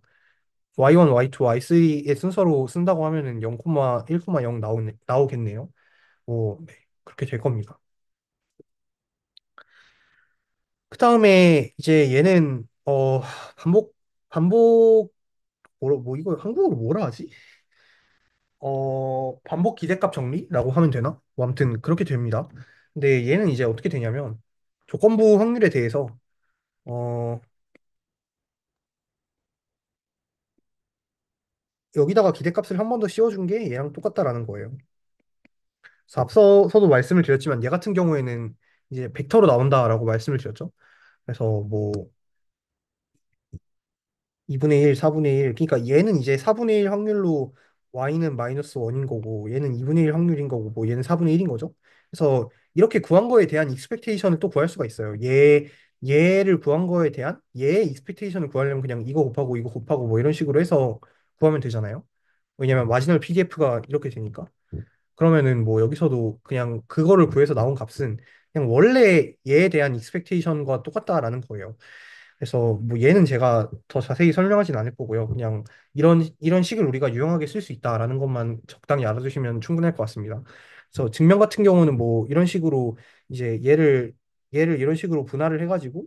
y1, y2, y3의 순서로 쓴다고 하면은 0, 1,0 나오겠네요. 뭐 네, 그렇게 될 겁니다. 그 다음에 이제 얘는 반복 뭐 이거 한국어로 뭐라 하지? 반복 기대값 정리라고 하면 되나? 뭐 아무튼 그렇게 됩니다. 근데 얘는 이제 어떻게 되냐면 조건부 확률에 대해서 어 여기다가 기대값을 한 번 더 씌워준 게 얘랑 똑같다라는 거예요. 그래서 앞서서도 말씀을 드렸지만 얘 같은 경우에는 이제 벡터로 나온다라고 말씀을 드렸죠. 그래서 뭐 2분의 1, 4분의 1. 그러니까 얘는 이제 4분의 1 확률로 y는 마이너스 1인 거고 얘는 2분의 1 확률인 거고 뭐 얘는 4분의 1인 거죠. 그래서 이렇게 구한 거에 대한 익스펙테이션을 또 구할 수가 있어요. 얘를 구한 거에 대한 얘의 익스펙테이션을 구하려면 그냥 이거 곱하고 뭐 이런 식으로 해서 구하면 되잖아요. 왜냐면 마지널 PDF가 이렇게 되니까. 그러면은 뭐 여기서도 그냥 그거를 구해서 나온 값은 그냥 원래 얘에 대한 익스펙테이션과 똑같다라는 거예요. 그래서 뭐 얘는 제가 더 자세히 설명하진 않을 거고요. 그냥 이런 식을 우리가 유용하게 쓸 수 있다라는 것만 적당히 알아두시면 충분할 것 같습니다. 그래서 증명 같은 경우는 뭐 이런 식으로 이제 얘를 이런 식으로 분할을 해가지고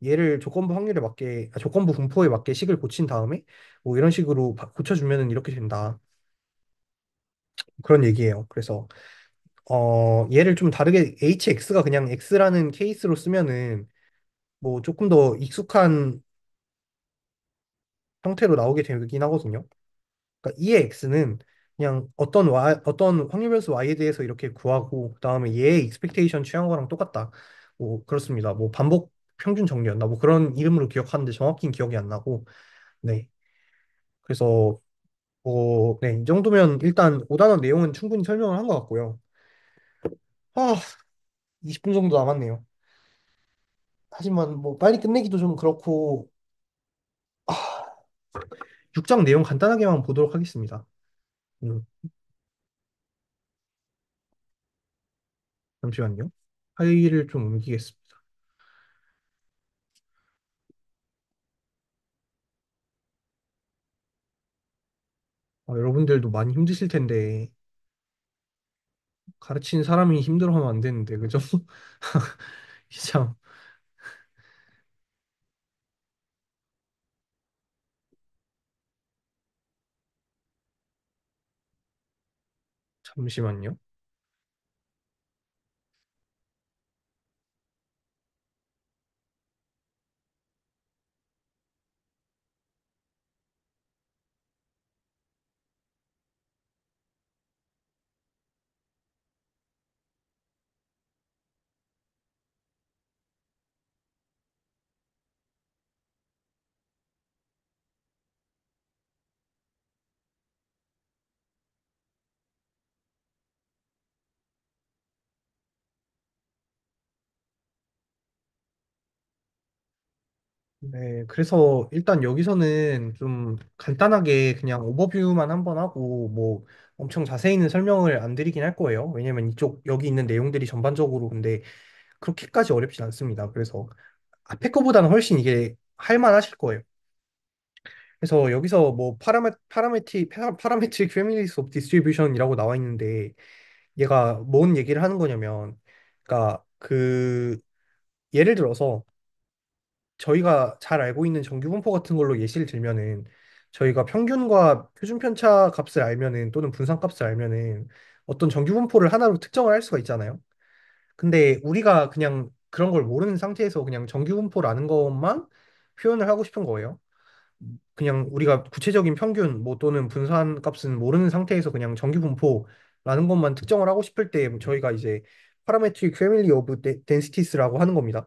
얘를 조건부 확률에 맞게, 조건부 분포에 맞게 식을 고친 다음에 뭐 이런 식으로 고쳐주면은 이렇게 된다. 그런 얘기예요. 그래서 얘를 좀 다르게 hx가 그냥 x라는 케이스로 쓰면은 뭐 조금 더 익숙한 형태로 나오게 되긴 하거든요. 그러니까 2의 x는 그냥 어떤 확률 변수 y에 대해서 이렇게 구하고 그다음에 얘의 expectation 취한 거랑 똑같다. 뭐 그렇습니다. 뭐 반복 평균 정리였나 뭐 그런 이름으로 기억하는데 정확히는 기억이 안 나고. 네. 그래서 네, 이 정도면 일단 5단원 내용은 충분히 설명을 한 것 같고요. 아, 20분 정도 남았네요. 하지만 뭐 빨리 끝내기도 좀 그렇고 6장 내용 간단하게만 보도록 하겠습니다. 음, 잠시만요. 파일을 좀 옮기겠습니다. 여러분들도 많이 힘드실 텐데 가르치는 사람이 힘들어하면 안 되는데 그죠? 참 잠시만요. 네, 그래서 일단 여기서는 좀 간단하게 그냥 오버뷰만 한번 하고 뭐 엄청 자세히는 설명을 안 드리긴 할 거예요. 왜냐면 이쪽 여기 있는 내용들이 전반적으로 근데 그렇게까지 어렵진 않습니다. 그래서 앞에 거보다는 훨씬 이게 할만하실 거예요. 그래서 여기서 뭐 파라메트릭 패밀리스 오브 디스트리뷰션이라고 나와 있는데 얘가 뭔 얘기를 하는 거냐면 그러니까 그 예를 들어서 저희가 잘 알고 있는 정규 분포 같은 걸로 예시를 들면은 저희가 평균과 표준 편차 값을 알면은 또는 분산 값을 알면은 어떤 정규 분포를 하나로 특정을 할 수가 있잖아요. 근데 우리가 그냥 그런 걸 모르는 상태에서 그냥 정규 분포라는 것만 표현을 하고 싶은 거예요. 그냥 우리가 구체적인 평균 뭐 또는 분산 값은 모르는 상태에서 그냥 정규 분포라는 것만 특정을 하고 싶을 때 저희가 이제 파라메트릭 패밀리 오브 덴시티스라고 하는 겁니다.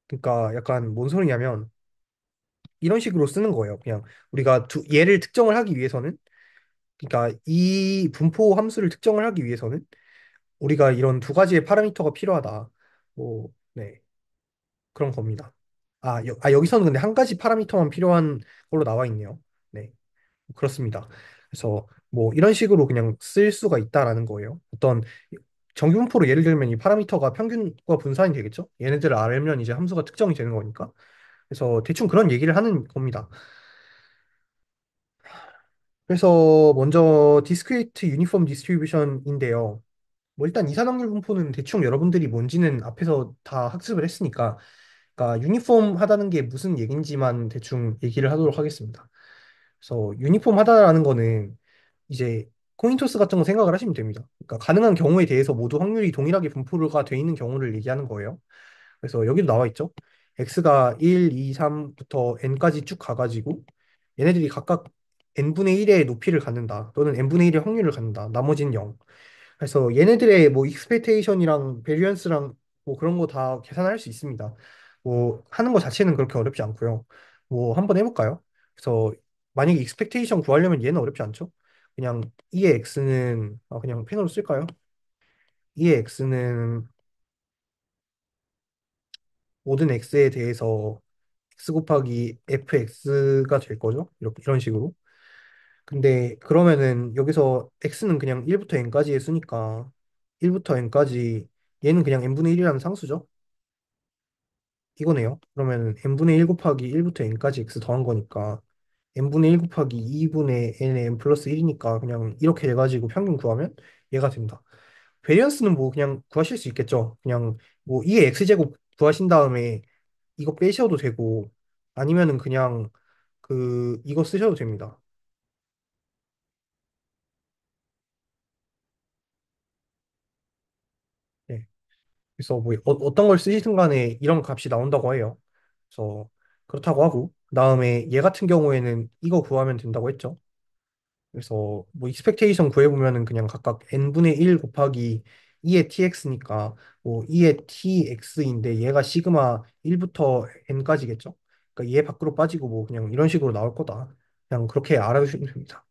그러니까 약간 뭔 소리냐면 이런 식으로 쓰는 거예요. 그냥 우리가 얘를 특정을 하기 위해서는 그러니까 이 분포 함수를 특정을 하기 위해서는 우리가 이런 두 가지의 파라미터가 필요하다. 뭐, 네, 그런 겁니다. 여기서는 근데 한 가지 파라미터만 필요한 걸로 나와 있네요. 네, 그렇습니다. 그래서 뭐 이런 식으로 그냥 쓸 수가 있다라는 거예요. 어떤 정규 분포로 예를 들면 이 파라미터가 평균과 분산이 되겠죠? 얘네들을 알면 이제 함수가 특정이 되는 거니까. 그래서 대충 그런 얘기를 하는 겁니다. 그래서 먼저 디스크리트 유니폼 디스트리뷰션인데요. 뭐 일단 이산확률 분포는 대충 여러분들이 뭔지는 앞에서 다 학습을 했으니까 그러니까 유니폼하다는 게 무슨 얘기인지만 대충 얘기를 하도록 하겠습니다. 그래서 유니폼하다라는 거는 이제 코인 토스 같은 거 생각을 하시면 됩니다. 그러니까 가능한 경우에 대해서 모두 확률이 동일하게 분포가 돼 있는 경우를 얘기하는 거예요. 그래서 여기도 나와 있죠. x가 1, 2, 3부터 n까지 쭉 가가지고 얘네들이 각각 n분의 1의 높이를 갖는다. 또는 n분의 1의 확률을 갖는다. 나머지는 0. 그래서 얘네들의 뭐 익스펙테이션이랑 베리언스랑 뭐 그런 거 다 계산할 수 있습니다. 뭐 하는 거 자체는 그렇게 어렵지 않고요. 뭐 한번 해볼까요? 그래서 만약에 익스펙테이션 구하려면 얘는 어렵지 않죠? 그냥 2의 x는 그냥 펜으로 쓸까요? 2의 x는 모든 x에 대해서 x 곱하기 fx가 될 거죠? 이런 식으로. 근데 그러면은 여기서 x는 그냥 1부터 n까지의 수니까 1부터 n까지 얘는 그냥 n분의 1이라는 상수죠? 이거네요. 그러면 n분의 1 곱하기 1부터 n까지 x 더한 거니까 n분의 1 곱하기 2분의 n의 n 플러스 1이니까 그냥 이렇게 해가지고 평균 구하면 얘가 된다. 베리언스는 뭐 그냥 구하실 수 있겠죠. 그냥 뭐 2의 x제곱 구하신 다음에 이거 빼셔도 되고 아니면은 그냥 이거 쓰셔도 됩니다. 네. 그래서 뭐 어떤 걸 쓰시든 간에 이런 값이 나온다고 해요. 그래서 그렇다고 하고 그다음에 얘 같은 경우에는 이거 구하면 된다고 했죠. 그래서 뭐 익스펙테이션 구해보면은 그냥 각각 n분의 1 곱하기 2의 tx니까 뭐 2의 tx인데 얘가 시그마 1부터 n까지겠죠. 그러니까 얘 밖으로 빠지고 뭐 그냥 이런 식으로 나올 거다. 그냥 그렇게 알아두시면 됩니다.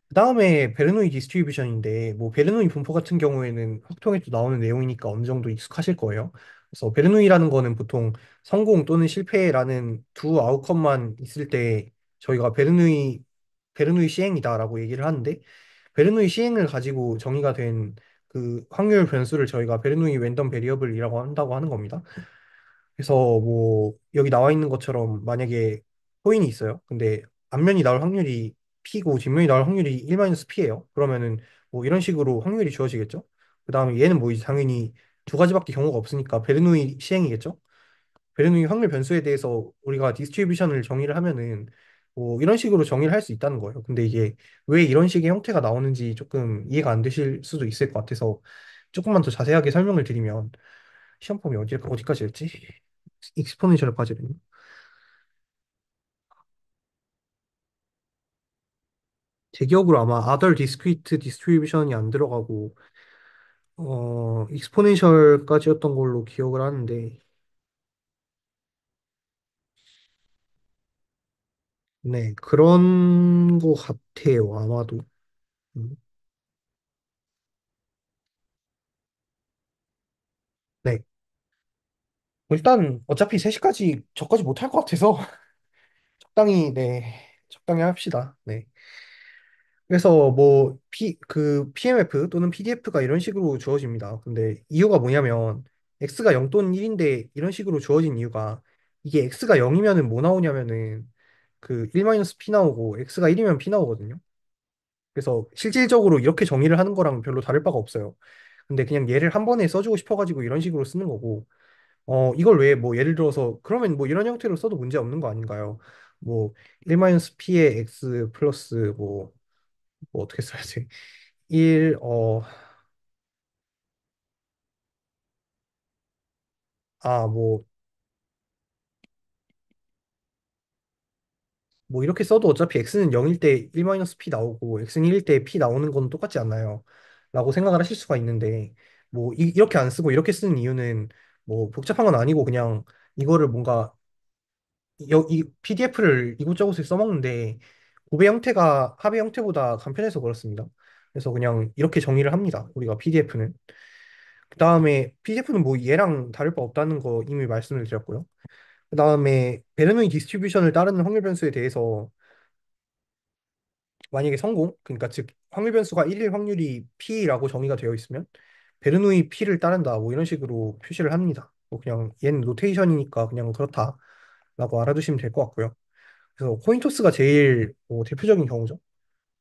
그다음에 베르노이 디스트리뷰션인데 뭐 베르노이 분포 같은 경우에는 확통에 또 나오는 내용이니까 어느 정도 익숙하실 거예요. 그래서 베르노이라는 거는 보통 성공 또는 실패라는 두 아웃컴만 있을 때 저희가 베르누이 시행이다라고 얘기를 하는데 베르누이 시행을 가지고 정의가 된 그 확률 변수를 저희가 베르누이 랜덤 베리어블이라고 한다고 하는 겁니다. 그래서 뭐 여기 나와 있는 것처럼 만약에 코인이 있어요. 근데 앞면이 나올 확률이 P고 뒷면이 나올 확률이 1-P예요. 그러면은 뭐 이런 식으로 확률이 주어지겠죠. 그다음에 얘는 뭐 이제 당연히 두 가지밖에 경우가 없으니까 베르누이 시행이겠죠. 베르누이 확률 변수에 대해서 우리가 디스트리뷰션을 정의를 하면은 뭐 이런 식으로 정의를 할 수 있다는 거예요. 근데 이게 왜 이런 식의 형태가 나오는지 조금 이해가 안 되실 수도 있을 것 같아서 조금만 더 자세하게 설명을 드리면 시험 폼이 어디까지였지? 익스포넨셜 파즈르니 제 기억으로 아마 other discrete distribution이 안 들어가고 익스포넨셜까지였던 걸로 기억을 하는데 네 그런 거 같아요 아마도. 음, 네 일단 어차피 3시까지 저까지 못할 것 같아서 적당히 합시다. 네. 그래서 뭐 PMF 또는 PDF가 이런 식으로 주어집니다. 근데 이유가 뭐냐면 x가 0 또는 1인데 이런 식으로 주어진 이유가 이게 x가 0이면은 뭐 나오냐면은 그 1-P 나오고 x가 1이면 P 나오거든요. 그래서 실질적으로 이렇게 정의를 하는 거랑 별로 다를 바가 없어요. 근데 그냥 얘를 한 번에 써주고 싶어가지고 이런 식으로 쓰는 거고 이걸 왜 뭐 예를 들어서 그러면 뭐 이런 형태로 써도 문제 없는 거 아닌가요? 뭐 1-P의 x 플러스 뭐 어떻게 써야지? 1, 뭐, 뭐 이렇게 써도 어차피 x는 0일 때 1-p 나오고 x는 1일 때 p 나오는 건 똑같지 않나요? 라고 생각을 하실 수가 있는데 뭐 이렇게 안 쓰고 이렇게 쓰는 이유는 뭐 복잡한 건 아니고 그냥 이거를 뭔가 이 PDF를 이곳저곳에 써먹는데 고배 형태가 합의 형태보다 간편해서 그렇습니다. 그래서 그냥 이렇게 정의를 합니다. 우리가 PDF는. 그다음에 PDF는 뭐 얘랑 다를 바 없다는 거 이미 말씀을 드렸고요. 그다음에 베르노이 디스트리뷰션을 따르는 확률 변수에 대해서 만약에 성공, 그러니까 즉 확률 변수가 1일 확률이 P라고 정의가 되어 있으면 베르노이 P를 따른다 뭐 이런 식으로 표시를 합니다. 뭐 그냥 얘는 노테이션이니까 그냥 그렇다라고 알아두시면 될 것 같고요. 그래서 코인토스가 제일 뭐 대표적인 경우죠.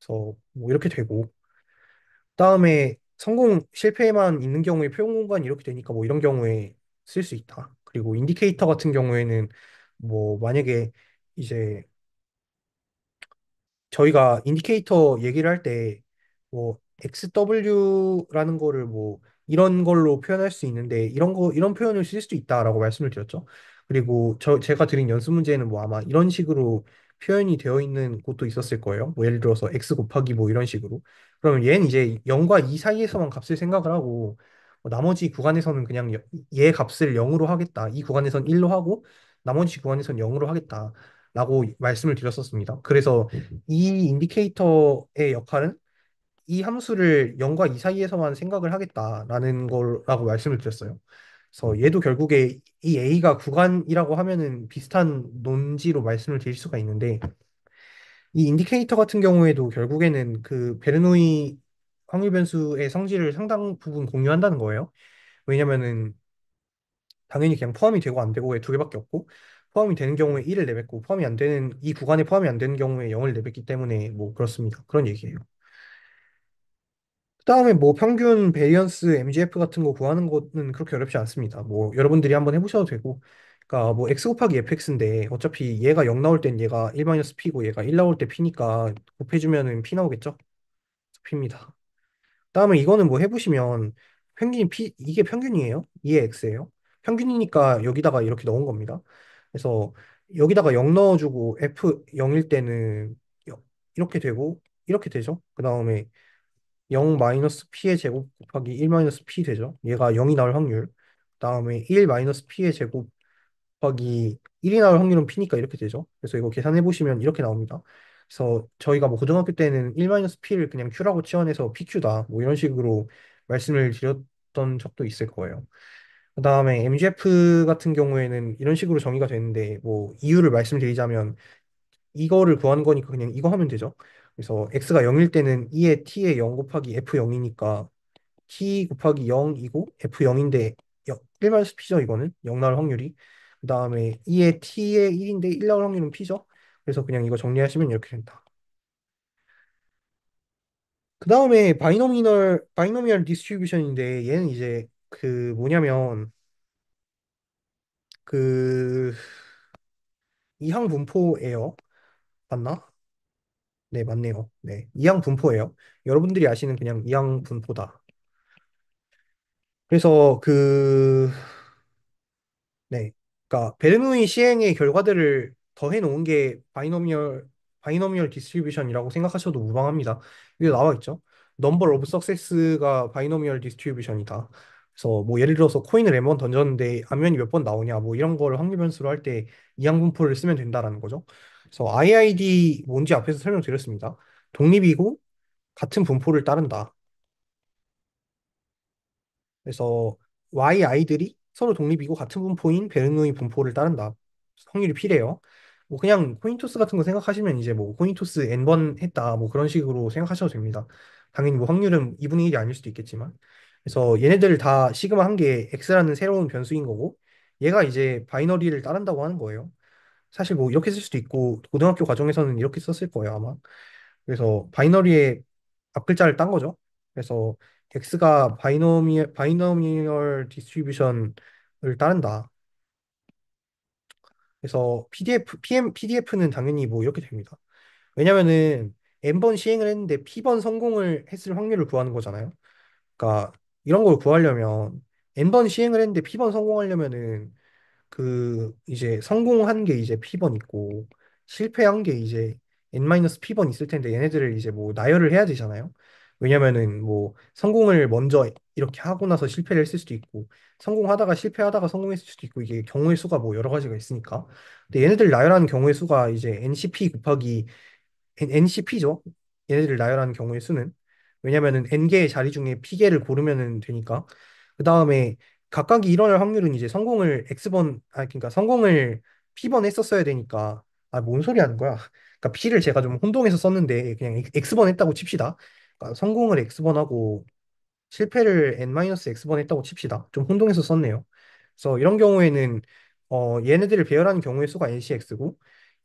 그래서 뭐 이렇게 되고 그다음에 성공 실패만 있는 경우에 표현 공간이 이렇게 되니까 뭐 이런 경우에 쓸 수 있다. 그리고 인디케이터 같은 경우에는 뭐 만약에 이제 저희가 인디케이터 얘기를 할 때 뭐 XW라는 거를 뭐 이런 걸로 표현할 수 있는데 이런 표현을 쓸 수도 있다라고 말씀을 드렸죠. 그리고 제가 드린 연습 문제는 뭐 아마 이런 식으로 표현이 되어 있는 곳도 있었을 거예요. 뭐 예를 들어서 X 곱하기 뭐 이런 식으로. 그러면 얘는 이제 0과 2 사이에서만 값을 생각을 하고 나머지 구간에서는 그냥 얘 값을 0으로 하겠다. 이 구간에선 1로 하고 나머지 구간에선 0으로 하겠다. 라고 말씀을 드렸었습니다. 그래서 이 인디케이터의 역할은 이 함수를 0과 2 사이에서만 생각을 하겠다라는 거라고 말씀을 드렸어요. 그래서 얘도 결국에 이 A가 구간이라고 하면은 비슷한 논지로 말씀을 드릴 수가 있는데 이 인디케이터 같은 경우에도 결국에는 그 베르노이 확률 변수의 성질을 상당 부분 공유한다는 거예요. 왜냐면은 당연히 그냥 포함이 되고 안 되고의 두 개밖에 없고 포함이 되는 경우에 1을 내뱉고 포함이 안 되는 이 구간에 포함이 안 되는 경우에 0을 내뱉기 때문에 뭐 그렇습니다. 그런 얘기예요. 그다음에 뭐 평균 베리언스 MGF 같은 거 구하는 거는 그렇게 어렵지 않습니다. 뭐 여러분들이 한번 해보셔도 되고, 그러니까 뭐 x 곱하기 fx인데 어차피 얘가 0 나올 땐 얘가 1-p고 얘가 1 나올 때 p니까 곱해주면은 p 나오겠죠? p입니다. 그다음에 이거는 뭐 해보시면 평균이 p 이게 평균이에요? 이게 x예요? 평균이니까 여기다가 이렇게 넣은 겁니다. 그래서 여기다가 0 넣어주고 f 0일 때는 이렇게 되고 이렇게 되죠. 그다음에 0 마이너스 p의 제곱 곱하기 1 마이너스 p 되죠. 얘가 0이 나올 확률. 그다음에 1 마이너스 p의 제곱 곱하기 1이 나올 확률은 p니까 이렇게 되죠. 그래서 이거 계산해 보시면 이렇게 나옵니다. 그래서 저희가 뭐 고등학교 때는 1 마이너스 p를 그냥 q라고 치환해서 pq다 뭐 이런 식으로 말씀을 드렸던 적도 있을 거예요. 그다음에 MGF 같은 경우에는 이런 식으로 정의가 되는데 뭐 이유를 말씀드리자면 이거를 구하는 거니까 그냥 이거 하면 되죠. 그래서 x가 0일 때는 2의 t의 0 곱하기 f0이니까 t 곱하기 0이고 f0인데 1마이너스 p죠 이거는 0 나올 확률이. 그 다음에 2의 t의 1인데 1 나올 확률은 p죠. 그래서 그냥 이거 정리하시면 이렇게 된다. 그 다음에 바이노미얼 디스트리뷰션인데 얘는 이제 그 뭐냐면 그 이항 분포예요. 맞나? 네, 맞네요. 네, 이항 분포예요. 여러분들이 아시는 그냥 이항 분포다. 그래서 네. 그러니까 베르노이 시행의 결과들을 더해 놓은 게 바이노미얼 디스트리뷰션이라고 생각하셔도 무방합니다. 여기 나와 있죠. 넘버 오브 석세스가 바이노미얼 디스트리뷰션이다. 그래서 뭐 예를 들어서 코인을 M1 던졌는데 앞면이 몇 번 나오냐 뭐 이런 걸 확률 변수로 할 때 이항분포를 쓰면 된다라는 거죠. 그래서 IID 뭔지 앞에서 설명드렸습니다. 독립이고 같은 분포를 따른다. 그래서 y i들이 서로 독립이고 같은 분포인 베르노이 분포를 따른다. 확률이 필해요. 뭐 그냥 코인토스 같은 거 생각하시면 이제 뭐 코인토스 n번 했다 뭐 그런 식으로 생각하셔도 됩니다. 당연히 뭐 확률은 2분의 1이 아닐 수도 있겠지만. 그래서 얘네들 다 시그마 한 개 x라는 새로운 변수인 거고 얘가 이제 바이너리를 따른다고 하는 거예요. 사실 뭐 이렇게 쓸 수도 있고 고등학교 과정에서는 이렇게 썼을 거예요 아마. 그래서 바이너리의 앞글자를 딴 거죠. 그래서 x가 바이노미얼 디스트리뷰션을 따른다. 그래서 PDF는 당연히 뭐 이렇게 됩니다. 왜냐면은 n번 시행을 했는데 p번 성공을 했을 확률을 구하는 거잖아요. 그러니까 이런 걸 구하려면 n번 시행을 했는데 p번 성공하려면은 그 이제 성공한 게 이제 P번 있고 실패한 게 이제 N-P번 있을 텐데 얘네들을 이제 뭐 나열을 해야 되잖아요. 왜냐면은 뭐 성공을 먼저 이렇게 하고 나서 실패를 했을 수도 있고 성공하다가 실패하다가 성공했을 수도 있고 이게 경우의 수가 뭐 여러 가지가 있으니까. 근데 얘네들 나열하는 경우의 수가 이제 NCP 곱하기 NCP죠. 얘네들을 나열하는 경우의 수는. 왜냐면은 N개의 자리 중에 P개를 고르면 되니까. 그 다음에 각각이 일어날 확률은 이제 성공을 그러니까 성공을 P번 했었어야 되니까. 아, 뭔 소리 하는 거야. 그러니까 P를 제가 좀 혼동해서 썼는데 그냥 X번 했다고 칩시다. 그러니까 성공을 X번 하고 실패를 n-x번 했다고 칩시다. 좀 혼동해서 썼네요. 그래서 이런 경우에는 얘네들을 배열하는 경우의 수가 ncx고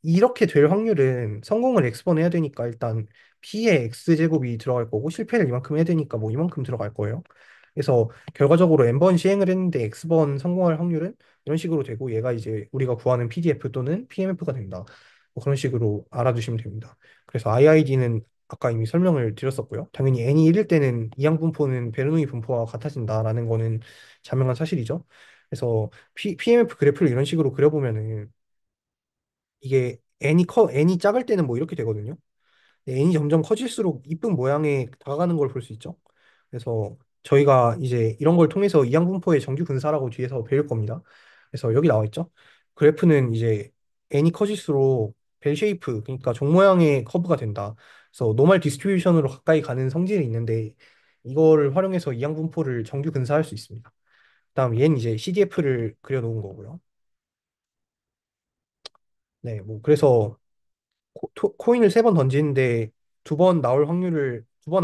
이렇게 될 확률은 성공을 x번 해야 되니까 일단 p의 x제곱이 들어갈 거고 실패를 이만큼 해야 되니까 뭐 이만큼 들어갈 거예요. 그래서 결과적으로 n번 시행을 했는데 x번 성공할 확률은 이런 식으로 되고 얘가 이제 우리가 구하는 PDF 또는 PMF가 된다. 뭐 그런 식으로 알아두시면 됩니다. 그래서 IID는 아까 이미 설명을 드렸었고요. 당연히 n이 1일 때는 이항 분포는 베르노이 분포와 같아진다라는 거는 자명한 사실이죠. 그래서 PMF 그래프를 이런 식으로 그려보면은 이게 n이 작을 때는 뭐 이렇게 되거든요. n이 점점 커질수록 이쁜 모양에 다가가는 걸 볼 수 있죠. 그래서 저희가 이제 이런 걸 통해서 이항 분포의 정규 분사라고 뒤에서 배울 겁니다. 그래서 여기 나와 있죠. 그래프는 이제 n이 커질수록 벨 쉐이프, 그러니까 종 모양의 커브가 된다. 그래서 노멀 디스트리뷰션으로 가까이 가는 성질이 있는데 이거를 활용해서 이항 분포를 정규 근사할 수 있습니다. 그다음 얘는 이제 CDF를 그려놓은 거고요. 네, 뭐 그래서 코인을 3번 던지는데 2번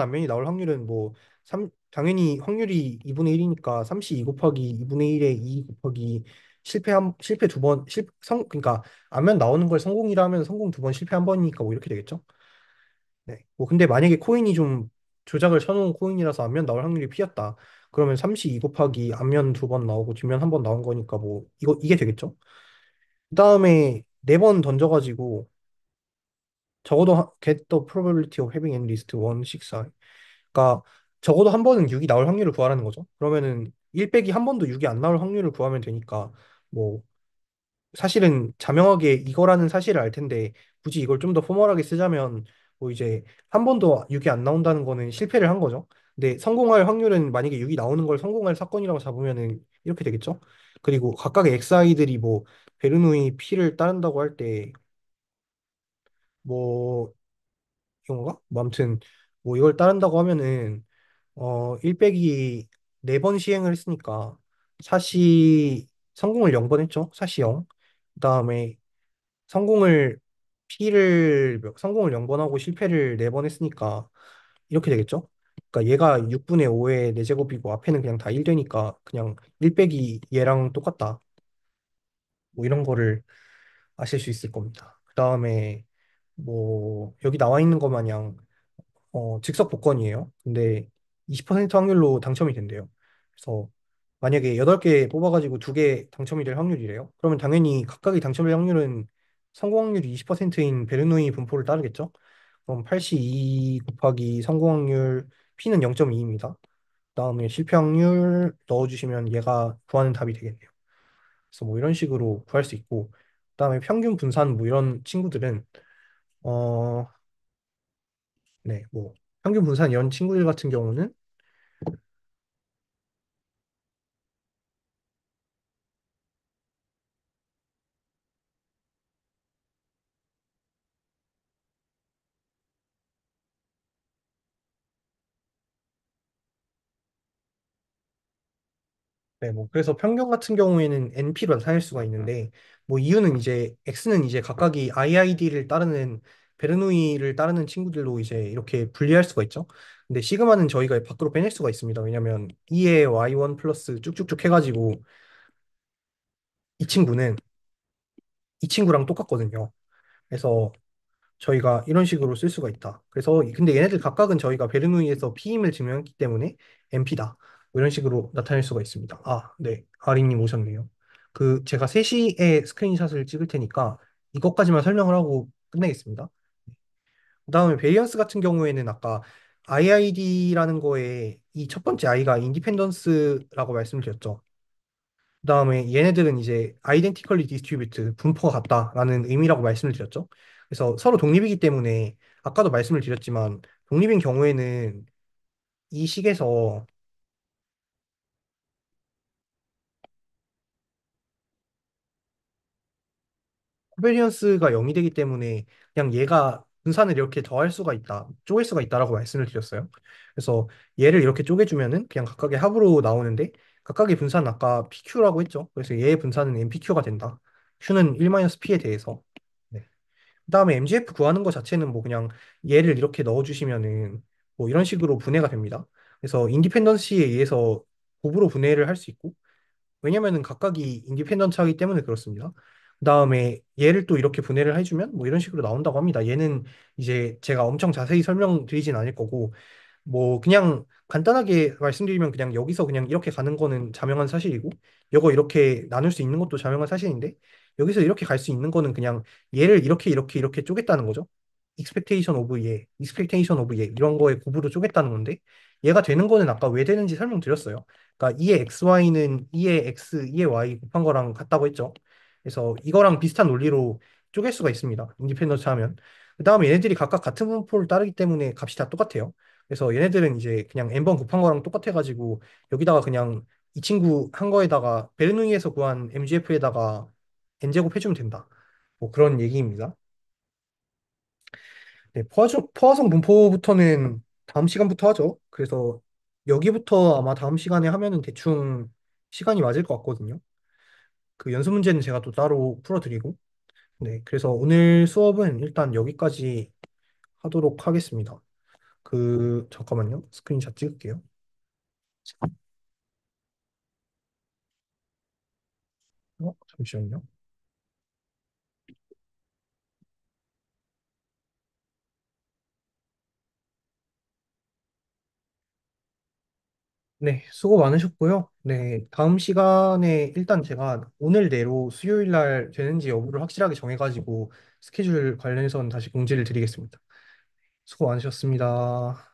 앞면이 나올 확률은 뭐 당연히 확률이 2분의 1이니까 3시 2 곱하기 2분의 1에 2 곱하기 실패 2번, 그러니까 앞면 나오는 걸 성공이라 하면 성공 2번, 실패 1번이니까 뭐 이렇게 되겠죠. 네. 뭐 근데 만약에 코인이 좀 조작을 쳐놓은 코인이라서 앞면 나올 확률이 P였다. 그러면 32 곱하기 앞면 두 번 나오고 뒷면 한 번 나온 거니까 뭐 이게 되겠죠? 그다음에 네 번 던져가지고 적어도 get the probability of having at least one six eye. 그러니까 적어도 한 번은 6이 나올 확률을 구하라는 거죠. 그러면은 1 빼기 한 번도 6이 안 나올 확률을 구하면 되니까 뭐 사실은 자명하게 이거라는 사실을 알 텐데 굳이 이걸 좀 더 포멀하게 쓰자면 뭐 이제 한 번도 6이 안 나온다는 거는 실패를 한 거죠. 근데 성공할 확률은 만약에 6이 나오는 걸 성공할 사건이라고 잡으면은 이렇게 되겠죠. 그리고 각각의 XI들이 뭐 베르노이 P를 따른다고 할 때 뭐 이건가? 뭐 아무튼 뭐 이걸 따른다고 하면은 1 빼기 4번 시행을 했으니까 사시 성공을 0번 했죠. 사시 0. 그다음에 성공을 성공을 0번 하고 실패를 4번 했으니까 이렇게 되겠죠? 그러니까 얘가 6분의 5의 4제곱이고 앞에는 그냥 다 1 되니까 그냥 1 빼기 얘랑 똑같다. 뭐 이런 거를 아실 수 있을 겁니다. 그다음에 뭐 여기 나와 있는 것 마냥 즉석 복권이에요. 근데 20% 확률로 당첨이 된대요. 그래서 만약에 8개 뽑아가지고 2개 당첨이 될 확률이래요. 그러면 당연히 각각의 당첨될 확률은 성공 확률이 20%인 베르노이 분포를 따르겠죠? 그럼 82 곱하기 성공 확률 P는 0.2입니다. 그다음에 실패 확률 넣어주시면 얘가 구하는 답이 되겠네요. 그래서 뭐 이런 식으로 구할 수 있고, 그다음에 평균 분산 뭐 이런 친구들은 어, 네, 뭐 평균 분산 이런 친구들 같은 경우는 네, 뭐 그래서 평균 같은 경우에는 NP로 나타낼 수가 있는데 뭐 이유는 이제 X는 이제 각각이 IID를 따르는 베르노이를 따르는 친구들로 이제 이렇게 분리할 수가 있죠. 근데 시그마는 저희가 밖으로 빼낼 수가 있습니다. 왜냐면 2의 Y1 플러스 쭉쭉쭉 해가지고 이 친구는 이 친구랑 똑같거든요. 그래서 저희가 이런 식으로 쓸 수가 있다. 그래서 근데 얘네들 각각은 저희가 베르누이에서 P임을 증명했기 때문에 NP다. 뭐 이런 식으로 나타낼 수가 있습니다. 아, 네. 아리님 오셨네요. 그 제가 3시에 스크린샷을 찍을 테니까 이것까지만 설명을 하고 끝내겠습니다. 그다음에 베리언스 같은 경우에는 아까 IID라는 거에 이 첫 번째 I가 인디펜던스라고 말씀드렸죠. 그다음에 얘네들은 이제 identically distributed 분포가 같다라는 의미라고 말씀을 드렸죠. 그래서 서로 독립이기 때문에 아까도 말씀을 드렸지만 독립인 경우에는 이 식에서 코베리언스가 0이 되기 때문에 그냥 얘가 분산을 이렇게 더할 수가 있다, 쪼갤 수가 있다라고 말씀을 드렸어요. 그래서 얘를 이렇게 쪼개주면은 그냥 각각의 합으로 나오는데 각각의 분산은 아까 PQ라고 했죠. 그래서 얘의 분산은 MPQ가 된다. Q는 1-P에 대해서. 네. 그다음에 MGF 구하는 것 자체는 뭐 그냥 얘를 이렇게 넣어주시면은 뭐 이런 식으로 분해가 됩니다. 그래서 인디펜던시에 의해서 곱으로 분해를 할 수 있고 왜냐면은 각각이 인디펜던트하기 때문에 그렇습니다. 그다음에 얘를 또 이렇게 분해를 해주면 뭐 이런 식으로 나온다고 합니다. 얘는 이제 제가 엄청 자세히 설명드리진 않을 거고 뭐 그냥 간단하게 말씀드리면 그냥 여기서 그냥 이렇게 가는 거는 자명한 사실이고 이거 이렇게 나눌 수 있는 것도 자명한 사실인데 여기서 이렇게 갈 수 있는 거는 그냥 얘를 이렇게 쪼갰다는 거죠. expectation of 얘 이런 거에 곱으로 쪼갰다는 건데 얘가 되는 거는 아까 왜 되는지 설명드렸어요. 그러니까 2의 xy는 2의 x, 2의 y 곱한 거랑 같다고 했죠. 그래서 이거랑 비슷한 논리로 쪼갤 수가 있습니다. 인디펜던트 하면. 그다음에 얘네들이 각각 같은 분포를 따르기 때문에 값이 다 똑같아요. 그래서 얘네들은 이제 그냥 n번 곱한 거랑 똑같아가지고 여기다가 그냥 이 친구 한 거에다가 베르누이에서 구한 MGF에다가 n제곱 해주면 된다. 뭐 그런 얘기입니다. 네, 포화성 분포부터는 다음 시간부터 하죠. 그래서 여기부터 아마 다음 시간에 하면은 대충 시간이 맞을 것 같거든요. 그 연습 문제는 제가 또 따로 풀어드리고. 네, 그래서 오늘 수업은 일단 여기까지 하도록 하겠습니다. 잠깐만요. 스크린샷 찍을게요. 잠시만요. 네, 수고 많으셨고요. 네, 다음 시간에 일단 제가 오늘 내로 수요일 날 되는지 여부를 확실하게 정해가지고 스케줄 관련해서는 다시 공지를 드리겠습니다. 수고 많으셨습니다.